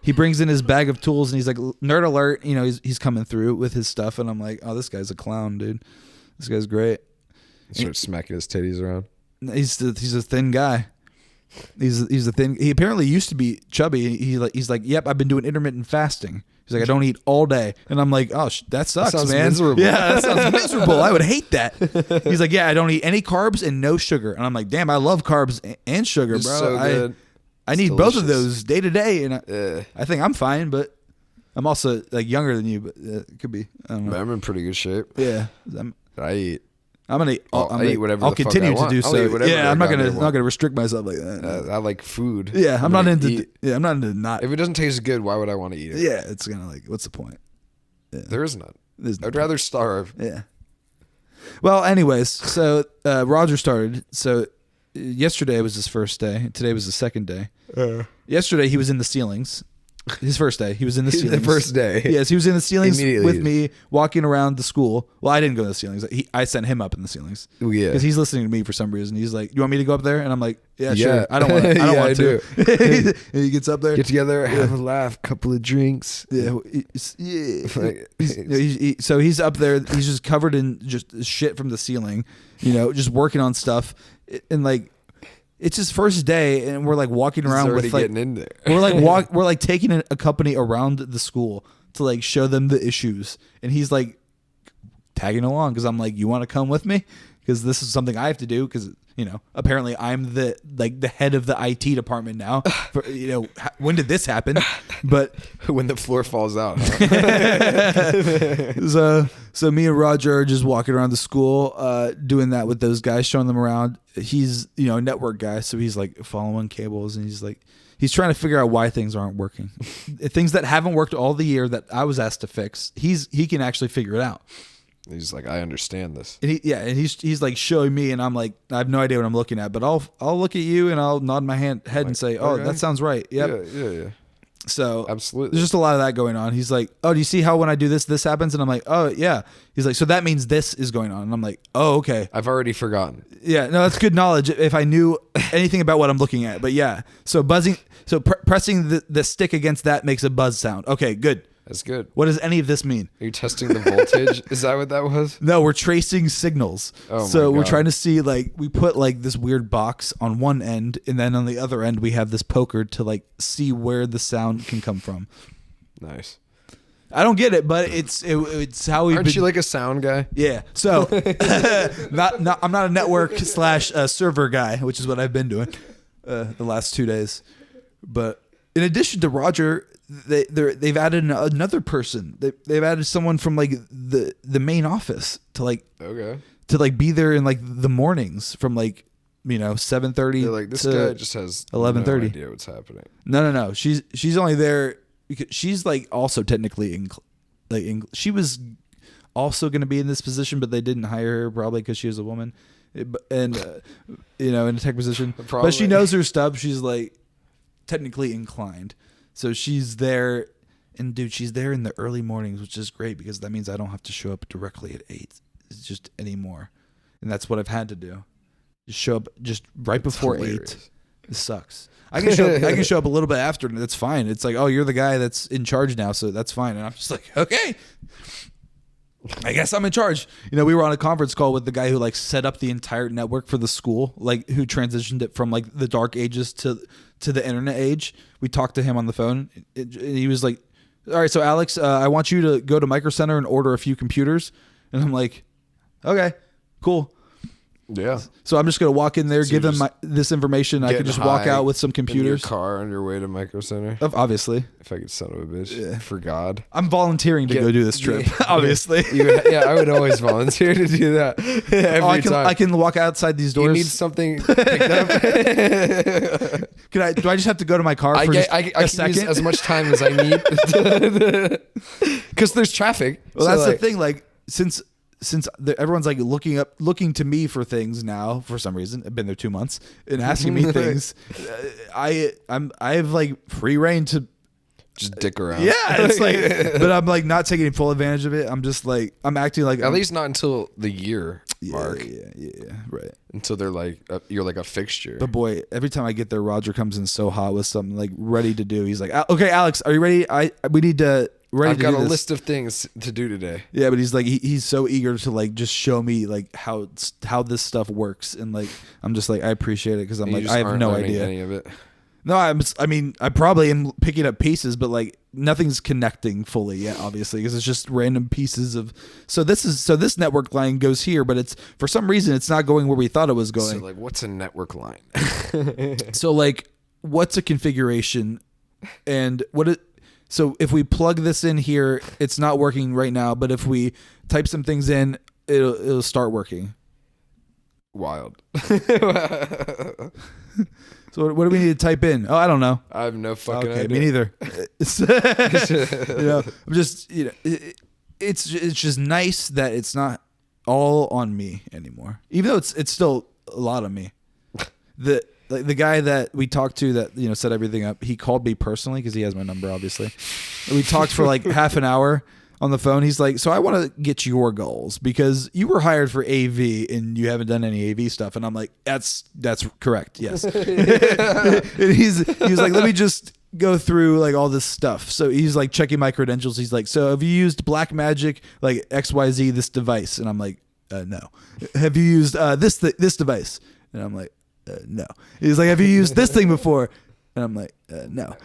he brings in his bag of tools and he's like, nerd alert, you know, he's coming through with his stuff, and I'm like, oh, this guy's a clown, dude. This guy's great. He starts smacking his titties around. He's a thin guy. He's a thin. He apparently used to be chubby. He's like, yep, I've been doing intermittent fasting. He's like, I don't eat all day, and I'm like, oh, that sucks, sounds man. miserable. Yeah, that sounds miserable. I would hate that. He's like, yeah, I don't eat any carbs and no sugar, and I'm like, damn, I love carbs and sugar, It's bro. so good. I need both of those day to day, and I think I'm fine, but I'm also like younger than you, but it could be. I don't know. I'm in pretty good shape. Yeah, I eat. I'm gonna eat. I eat whatever. I'll the fuck continue I to want. do I'll so. eat whatever Yeah, I'm not goddamn gonna restrict myself like that. I like food. Yeah, I'm not into. Eat. Yeah, I'm not into not. If it doesn't taste good, why would I want to eat it? Yeah, it's gonna like. What's the point? Yeah. There is none. There's no I'd rather starve. Yeah. Well, anyways, so Roger started. So yesterday was his first day. Today was the second day. Yesterday he was in the ceilings. His first day, he was in the ceilings. The first day. Yes, he was in the ceilings Immediately. with me, walking around the school. Well, I didn't go to the ceilings. I sent him up in the ceilings. Yeah. Because he's listening to me for some reason. He's like, "You want me to go up there?" And I'm like, "Yeah, Yeah. sure." I don't want. I don't Yeah, want I to. And he gets up there. Get together, have a laugh, couple of drinks. Yeah, so he's up there. He's just covered in just shit from the ceiling, you know, just working on stuff, and like it's his first day, and we're like walking around with like getting in there. we're like taking a company around the school to like show them the issues, and he's like tagging along because I'm like, you want to come with me because this is something I have to do because. You know, apparently I'm the head of the IT department now. For, you know, when did this happen? But when the floor falls out. Huh? so me and Roger are just walking around the school, doing that with those guys, showing them around. He's, you know, a network guy, so he's like following cables, and he's trying to figure out why things aren't working. Things that haven't worked all the year that I was asked to fix. He can actually figure it out. He's like, I understand this. And he's like showing me, and I'm like, I have no idea what I'm looking at, but I'll look at you and I'll nod my head and say, oh, okay. that sounds right. Yep. Yeah. So absolutely, there's just a lot of that going on. He's like, oh, do you see how when I do this happens? And I'm like, oh yeah. He's like, so that means this is going on. And I'm like, oh, okay. I've already forgotten. Yeah, no, that's good knowledge if I knew anything about what I'm looking at. But yeah, so pressing the stick against that makes a buzz sound. Okay, good. That's good. What does any of this mean? Are you testing the voltage? Is that what that was? No, we're tracing signals. Oh so my we're God. trying to see, like, we put like this weird box on one end, and then on the other end we have this poker to like see where the sound can come from. Nice. I don't get it, but it's how we've Aren't you like a sound guy? Yeah. So I'm not a network / server guy, which is what I've been doing the last 2 days. But in addition to Roger, they've added another person. They've added someone from like the main office to be there in like the mornings from like, you know, 7:30. They're like, this guy just has 11:30. no idea what's happening. No. She's only there because she's like also technically she was also going to be in this position, but they didn't hire her probably because she was a woman, and you know, in a tech position. Probably. But she knows her stuff. She's like technically inclined. So she's there, and dude, she's there in the early mornings, which is great because that means I don't have to show up directly at 8 just anymore. And that's what I've had to do. Just show up just right before hilarious. 8. It sucks. I can show up a little bit after, and that's fine. It's like, oh, you're the guy that's in charge now, so that's fine. And I'm just like, okay, I guess I'm in charge. You know, we were on a conference call with the guy who like set up the entire network for the school, like who transitioned it from like the dark ages to the internet age. We talked to him on the phone. He was like, all right, so Alex, I want you to go to Micro Center and order a few computers. And I'm like, okay, cool. Yeah. So I'm just going to walk in there, So give you're him this information. I can just walk out with some computers. In your car on your way to Micro Center. Obviously. If I could son of a bitch. Yeah. For God. I'm volunteering to go do this trip, obviously. I would always volunteer to do that every time. I can walk outside these doors. You need something picked up? Do I just have to go to my car for I a second? Use as much time as I need. Because there's traffic. Well, that's the thing. Like, since everyone's like looking to me for things now for some reason. I've been there 2 months and asking me things. I have like free reign to just dick around. Yeah, it's like, but I'm like not taking full advantage of it. I'm just like, I'm acting like at least not until the year. mark. Yeah, right. Until they're like, you're like a fixture. But boy, every time I get there, Roger comes in so hot with something like ready to do. He's like, okay, Alex, are you ready? We need to. I've got a list of things to do today. Yeah, but he's like, he's so eager to like just show me like how this stuff works, and like I'm just like, I appreciate it because I'm like, I have no idea any of it. No, I mean, I probably am picking up pieces, but like nothing's connecting fully yet, obviously, because it's just random pieces of. So this network line goes here, but it's for some reason it's not going where we thought it was going. So like, what's a network line? So like, what's a configuration, and what it. So if we plug this in here, it's not working right now, but if we type some things in, it'll start working. Wild. So what do we need to type in? Oh, I don't know. I have no fucking idea. Me neither. I'm just, it's just nice that it's not all on me anymore. Even though it's still a lot of me. The guy that we talked to that set everything up, he called me personally because he has my number, obviously. We talked for like half an hour on the phone. He's like, so I want to get your goals because you were hired for AV and you haven't done any AV stuff. And I'm like, that's correct. Yes. And he was like, let me just go through like all this stuff. So he's like checking my credentials. He's like, so have you used Blackmagic, like XYZ, this device? And I'm like, no. Have you used this device? And I'm like, no. He's like, have you used this thing before? And I'm like, no.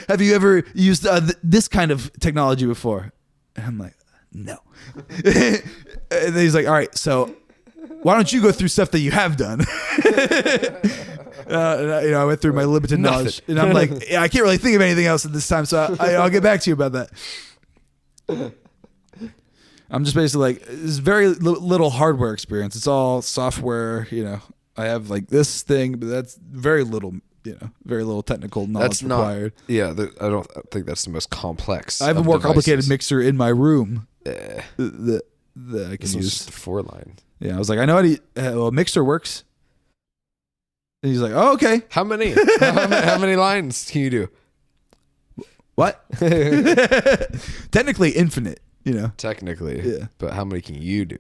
Have you ever used this kind of technology before? And I'm like, no. And then he's like, all right, so why don't you go through stuff that you have done? And I went through my limited knowledge, and I'm like, I can't really think of anything else at this time, so I'll get back to you about that. I'm just basically like, there's very little hardware experience. It's all software, I have like this thing, but that's very little. Very little technical knowledge required. I don't think that's the most complex. I have a more complicated mixer in my room that I can use. Just 4 line. Yeah, I was like, I know how to. Well, mixer works. And he's like, oh, okay. How many? how many lines can you do? What? Technically infinite. Technically. Yeah. But how many can you do?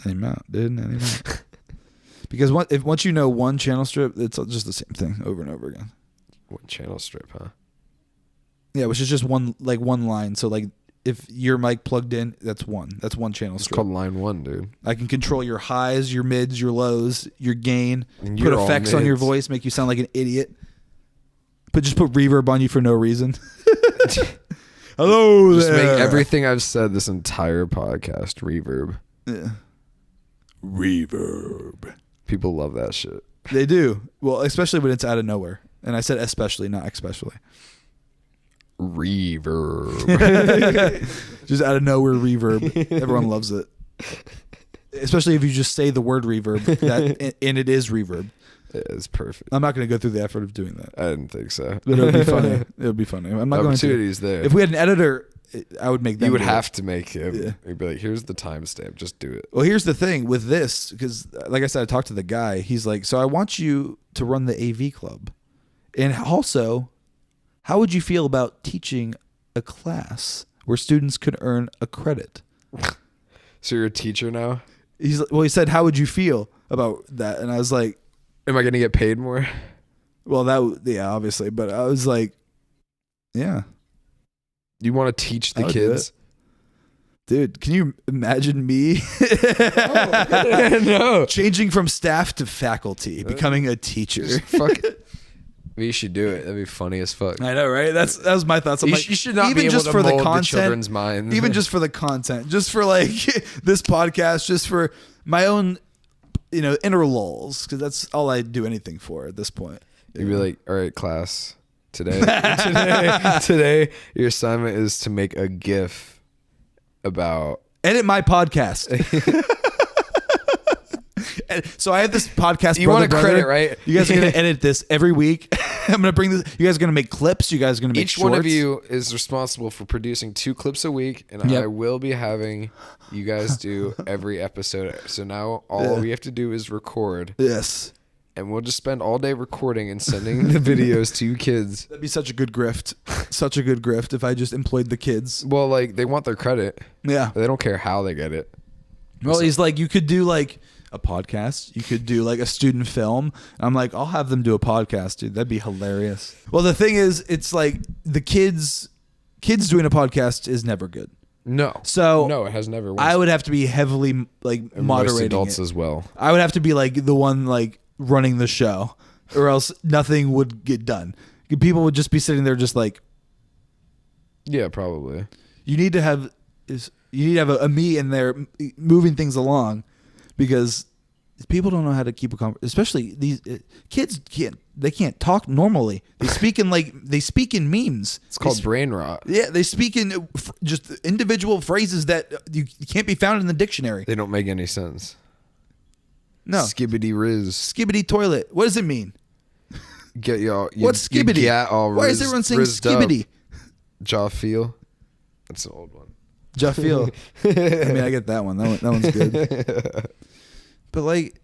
Any amount, dude. Any amount. Because once you know one channel strip, it's just the same thing over and over again. One channel strip, huh? Yeah, which is just one line. So like, if your mic plugged in, that's one channel strip. It's called line 1, dude. I can control your highs, your mids, your lows, your gain. And put effects on your voice, make you sound like an idiot. But just put reverb on you for no reason. Hello just there. Make everything I've said this entire podcast reverb. Yeah. Reverb. People love that shit. They do. Well, especially when it's out of nowhere. And I said especially, not especially. Reverb. Just out of nowhere reverb. Everyone loves it. Especially if you just say the word reverb, and it is reverb. It's perfect. I'm not going to go through the effort of doing that. I didn't think so. But it'll be funny. It'll be funny. I'm not going to. Opportunity's there. If we had an editor, I would make them. You would have to make him. Yeah. You'd be like, here's the timestamp. Just do it. Well, here's the thing with this, because like I said, I talked to the guy. He's like, so I want you to run the AV club. And also, how would you feel about teaching a class where students could earn a credit? So you're a teacher now? He said, how would you feel about that? And I was like, am I going to get paid more? Well, obviously. But I was like, yeah. You want to teach the kids? Dude, can you imagine me No. changing from staff to faculty, becoming a teacher? Just fuck it. We should do it. That'd be funny as fuck. I know, right? That was my thoughts. I'm you like, should not even be able just to for mold the content, children's minds. Even just for the content, just for like this podcast, just for my own, inner lulls, because that's all I do anything for at this point. You'd be like, all right, class, today, your assignment is to make a GIF about edit my podcast. So I have this podcast. You want a credit, right? You guys are going to edit this every week. I'm going to bring this. You guys are going to make clips. You guys are going to make Each shorts. one of you is responsible for producing 2 clips a week, and Yep. I will be having you guys do every episode. So now all we have to do is record. Yes. And we'll just spend all day recording and sending the videos to you kids. That'd be such a good grift. Such a good grift if I just employed the kids. Well, like, they want their credit. Yeah. They don't care how they get it. Well, he's like, you could do like a podcast. You could do like a student film. I'm like, I'll have them do a podcast, dude. That'd be hilarious. Well, the thing is, it's like the kids doing a podcast is never good. No. So no, it has never. I would have to be heavily like moderating adults it. as well. I would have to be like the one like running the show, or else nothing would get done. People would just be sitting there, just like. Yeah, probably. You need to have a me in there moving things along, because people don't know how to keep a conversation. Especially these kids can't talk normally. They speak in memes. It's called brain rot. Yeah, they speak in just individual phrases that you can't be found in the dictionary. They don't make any sense. No. Skibbity riz. Skibbity toilet. What does it mean? Get y'all. What's skibbity? Why is everyone saying skibbity? Jaw feel. That's an old one. Jaffiel. I mean, I get that one. That one's good. But like,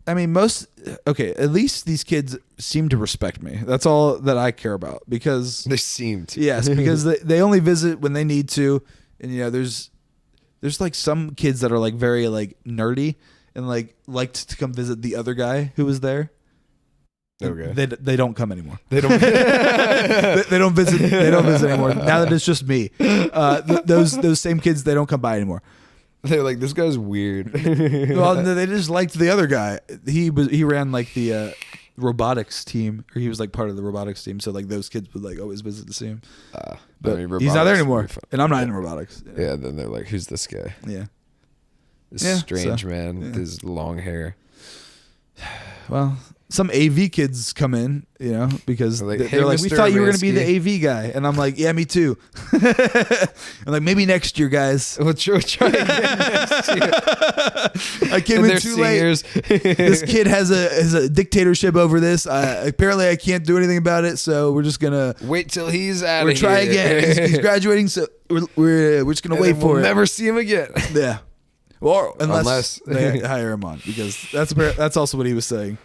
I mean, at least these kids seem to respect me. That's all that I care about, because they seem to. Yes, because they only visit when they need to, and there's like some kids that are like very like nerdy and like liked to come visit the other guy who was there. Okay. They don't come anymore. They don't. they don't visit. They don't visit anymore. Now that it's just me, those same kids, they don't come by anymore. They're like, this guy's weird. Well, they just liked the other guy. He ran like the robotics team, or he was like part of the robotics team. So like those kids would like always visit to see him. But he's not there anymore, and I'm not in robotics. Yeah. Then they're like, who's this guy? Yeah. This strange man with his long hair. Well, some AV kids come in, because they're they're like, we thought you were going to be the AV guy. And I'm like, yeah, me too. I'm like, maybe next year, guys. We'll try again next year. I came in too late. This kid has a dictatorship over this. Apparently, I can't do anything about it, so we're just going to... Wait till he's out of here. We'll try again. He's graduating, so we're just going to wait for it. We'll never see him again. Yeah. Or unless they hire him on, because that's also what he was saying.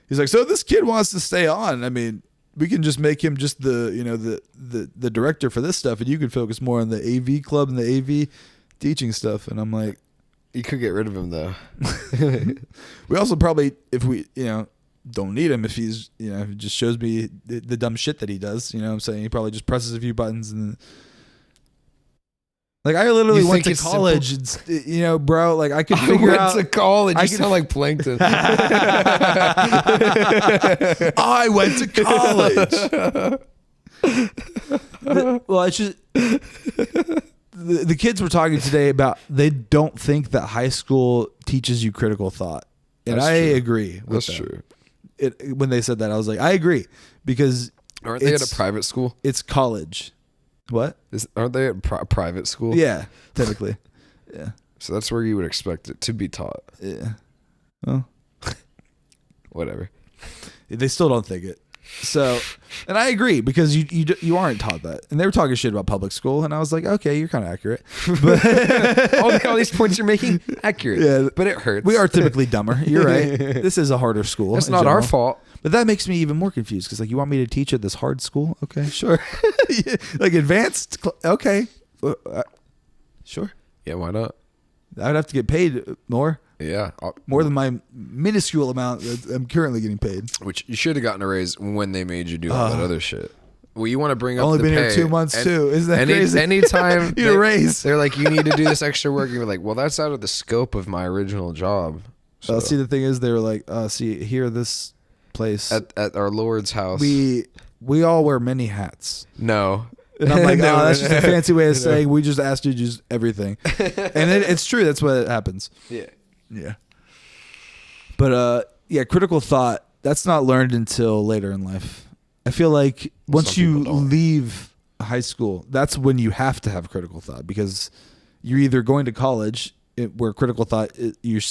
He's like, so this kid wants to stay on. I mean, we can just make him just the director for this stuff, and you can focus more on the AV club and the AV teaching stuff. And I'm like, you could get rid of him though. We also probably, if we don't need him, if he's if it just shows me the dumb shit that he does. What I'm saying, he probably just presses a few buttons and. Like, I literally went to college, and, bro, like I could figure out. I went to college. You sound like Plankton. I went to college. Well, it's just the kids were talking today about they don't think that high school teaches you critical thought, and I agree with That's them. true. When they said that, I was like, I agree, because aren't they at a private school? It's college. What? Aren't they at private school? Yeah, technically. Yeah. So that's where you would expect it to be taught. Yeah. Well, whatever. They still don't think it. So, and I agree, because you aren't taught that. And they were talking shit about public school, and I was like, okay, you're kind of accurate. But all these points you're making, accurate. Yeah, but it hurts. We are typically dumber. You're right. This is a harder school. It's not our fault. But that makes me even more confused, because like, you want me to teach at this hard school? Okay, sure. Like advanced? Okay. Sure. Yeah, why not? I would have to get paid more. Yeah. More than my minuscule amount that I'm currently getting paid. Which you should have gotten a raise when they made you do all that other shit. Well, you want to bring up only the been pay. here 2 months too. Isn't that crazy? Anytime you a raise. They're like, you need to do this extra work. And you're like, well, that's out of the scope of my original job. So. See, the thing is, they were like, see, here, this place. At our Lord's house. We all wear many hats. No. And I'm like, that's just a fancy way of saying we just asked you to do everything. And it's true. That's what happens. Yeah. Yeah. But, critical thought, that's not learned until later in life. I feel like once you leave high school, that's when you have to have critical thought, because you're either going to college where critical thought, you're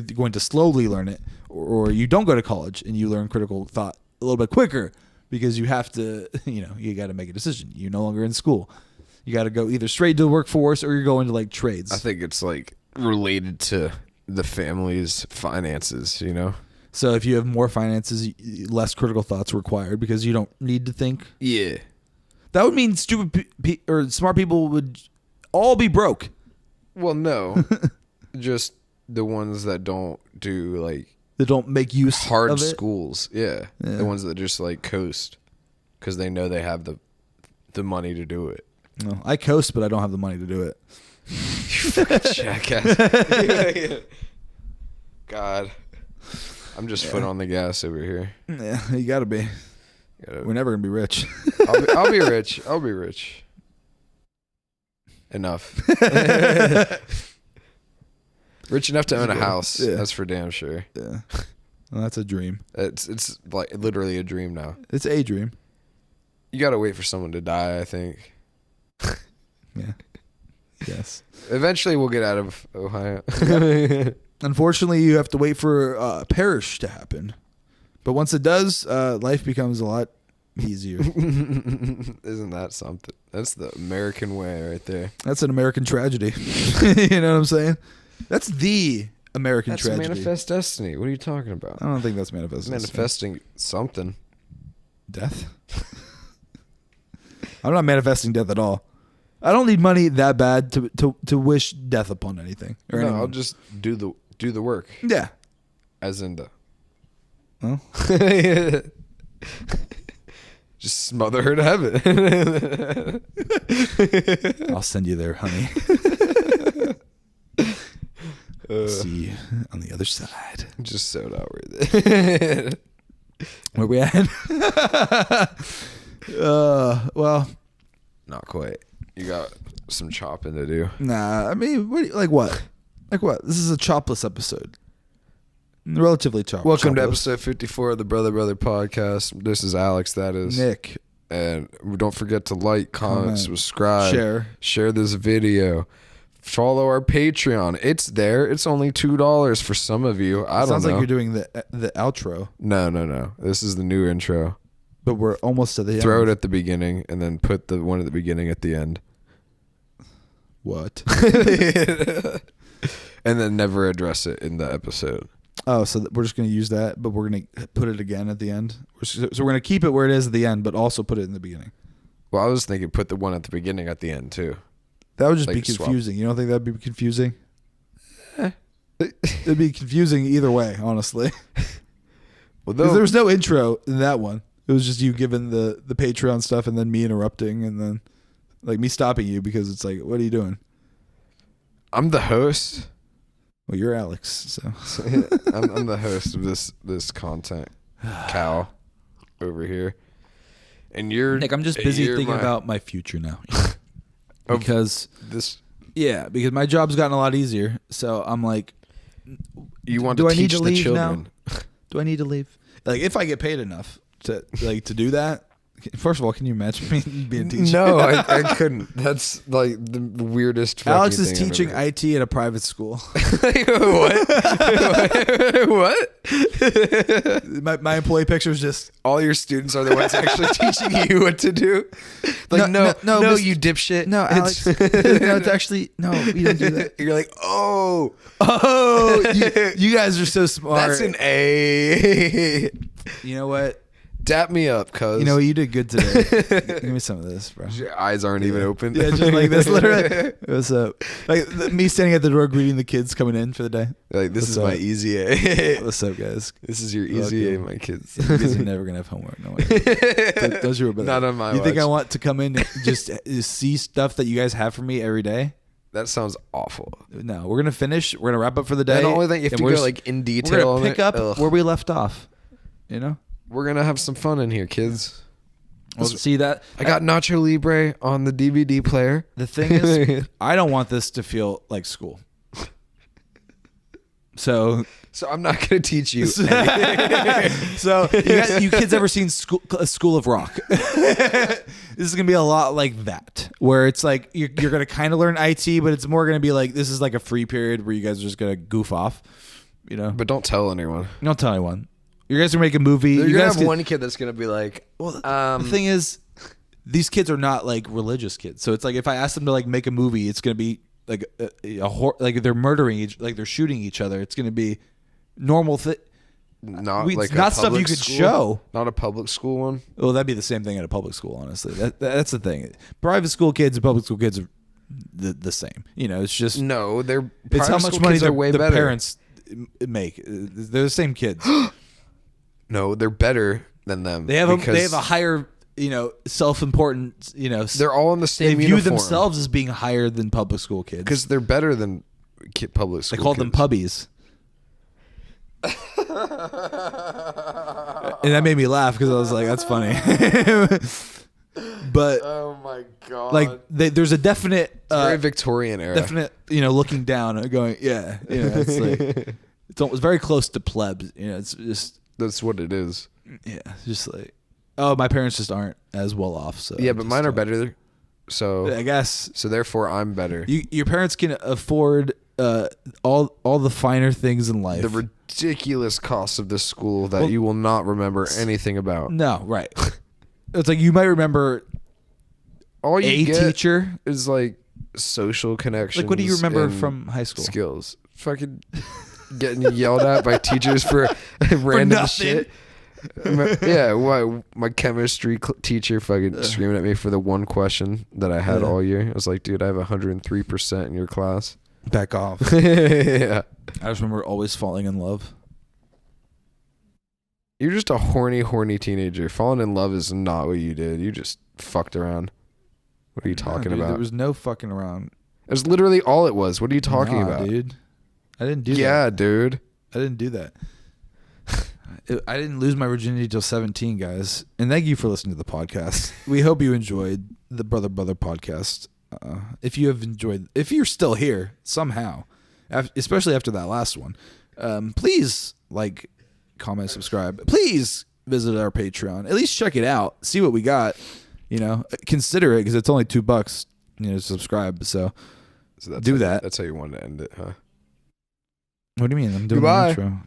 going to slowly learn it, or you don't go to college and you learn critical thought a little bit quicker, because you have to, you got to make a decision. You're no longer in school. You got to go either straight to the workforce, or you're going to like trades. I think it's like related to the family's finances, So if you have more finances, less critical thoughts required, because you don't need to think. Yeah. That would mean stupid or smart people would all be broke. Well, no. just the ones that don't do like They don't make use hard of it. schools. Yeah. The ones that just like coast because they know they have the money to do it. No, I coast, but I don't have the money to do it. You fucking jackass. God. I'm just foot on the gas over here. Yeah, you gotta be. We're never gonna be rich. I'll be rich. I'll be rich. Enough. Rich enough to own a house. Yeah. That's for damn sure. Yeah. Well, that's a dream. It's like literally a dream now. It's a dream. You gotta wait for someone to die, I think. Yeah. Yes. Eventually we'll get out of Ohio. Unfortunately, you have to wait for a parish to happen. But once it does, life becomes a lot easier. Isn't that something? That's the American way right there. That's an American tragedy. You know what I'm saying? That's the American tragedy. That's manifest destiny. What are you talking about? I don't think that's manifest destiny. Manifesting something. Death? I'm not manifesting death at all. I don't need money that bad to wish death upon anything. Or no, anyone. I'll just do the work. Yeah. As in the... Well. Just smother her to heaven. I'll send you there, honey. See you on the other side. Just so out right there. Where we at? Well, not quite. You got some chopping to do. Nah, I mean, like what? Like what? This is a chopless episode. Relatively chopless. Welcome to episode 54 of the BrotherBrother podcast. This is Alex, that is Nick. And don't forget to like, comment, subscribe. Share this video. Follow our Patreon. It's there. It's only $2 for some of you. I don't know. Sounds like you're doing the outro. No. This is the new intro. But we're almost at the end. Throw it at the beginning and then put the one at the beginning at the end. What? And then never address it in the episode. Oh, so we're just going to use that, but we're going to put it again at the end? So we're going to keep it where it is at the end, but also put it in the beginning. Well, I was thinking put the one at the beginning at the end, too. That would just be confusing. Swap. You don't think that would be confusing? It'd be confusing either way, honestly. Well, there was no intro in that one. It was just you giving the Patreon stuff and then me interrupting and then like me stopping you because it's like, what are you doing? I'm the host. Well, you're Alex, so I'm the host of this content cow over here. And you're Nick, I'm just busy thinking about my future now. Because because my job's gotten a lot easier. So I'm like, you want to teach the children? Now? Do I need to leave? Like, if I get paid enough to do that. First of all, can you imagine me being a teacher? No, I couldn't. That's like the weirdest. Alex is teaching IT at a private school. What? What? My employee picture is just all your students are the ones actually teaching you what to do. Like no, you dipshit. No, Alex. It's actually no. We didn't do that. You're like, oh, you guys are so smart. That's an A. You know what? Dap me up, cuz. You know what? You did good today. Give me some of this, bro. Your eyes aren't even open. Yeah, just like this, literally. What's up? Like me standing at the door greeting the kids coming in for the day. Like, this is my easy A. What's up, guys? This is your easy A, my kids. You guys are never going to have homework. No way. Those are not on my You watch. think I want to come in and just see stuff that you guys have for me every day? That sounds awful. No, we're going to finish. We're going to wrap up for the day. And the only thing you have to go like in detail on it. We're going to pick up where we left off. You know? We're going to have some fun in here, kids. Well, see that? I got Nacho Libre on the DVD player. The thing is, I don't want this to feel like school. So I'm not going to teach you. So you kids ever seen School of Rock? This is going to be a lot like that, where it's like you're going to kind of learn IT, but it's more going to be like this is like a free period where you guys are just going to goof off, you know? But don't tell anyone. Don't tell anyone. You guys are making a movie. You're going to have one kid that's going to be like, well, the thing is, these kids are not like religious kids. So it's like if I ask them to like make a movie, it's going to be like like they're murdering like they're shooting each other. It's going to be normal thing. Not stuff you could show. Not a public school one. Well, that'd be the same thing at a public school, honestly. That's the thing. Private school kids and public school kids are the same. You know, it's just No, they're it's how private much school money kids are way the better. parents make. They're the same kids. No, they're better than them. They have a because higher, self-important, they're all in the they same view uniform. themselves as being higher than public school kids. Because they're better than public school They call them Pubbies. And that made me laugh because I was like, that's funny. But Oh my god! like there's a definite very Victorian era. definite looking down and going, yeah, it's like it's very close to plebs. It's just That's what it is. yeah, it's just like, oh, my parents just aren't as well off. So Yeah, but mine are better. So I guess so therefore I'm better. your parents can afford all the finer things in life. The ridiculous cost of this school that you will not remember anything about. No, right. It's like you might remember All you a get teacher. is like social connections. Like, what do you remember and from high school? skills? Fucking getting yelled at by teachers for random nothing. shit. Yeah, my chemistry teacher fucking screaming at me for the one question that I had all year. I was like, dude, I have 103% in your class. Back off. Yeah. I just remember always falling in love. You're just a horny teenager. Falling in love is not what you did. You just fucked around. What are you talking dude, about? There was no fucking around. It was literally all it was. What are you talking about? Dude? I didn't do that. Yeah, dude. I didn't do that. I didn't lose my virginity till 17, guys. And thank you for listening to the podcast. We hope you enjoyed the Brother podcast. If you're still here somehow, especially after that last one, please like, comment, subscribe. Please visit our Patreon. At least check it out. See what we got. Consider it because it's only $2. To subscribe. So that's do that. That's how you wanted to end it, huh? What do you mean? I'm doing Goodbye. the intro.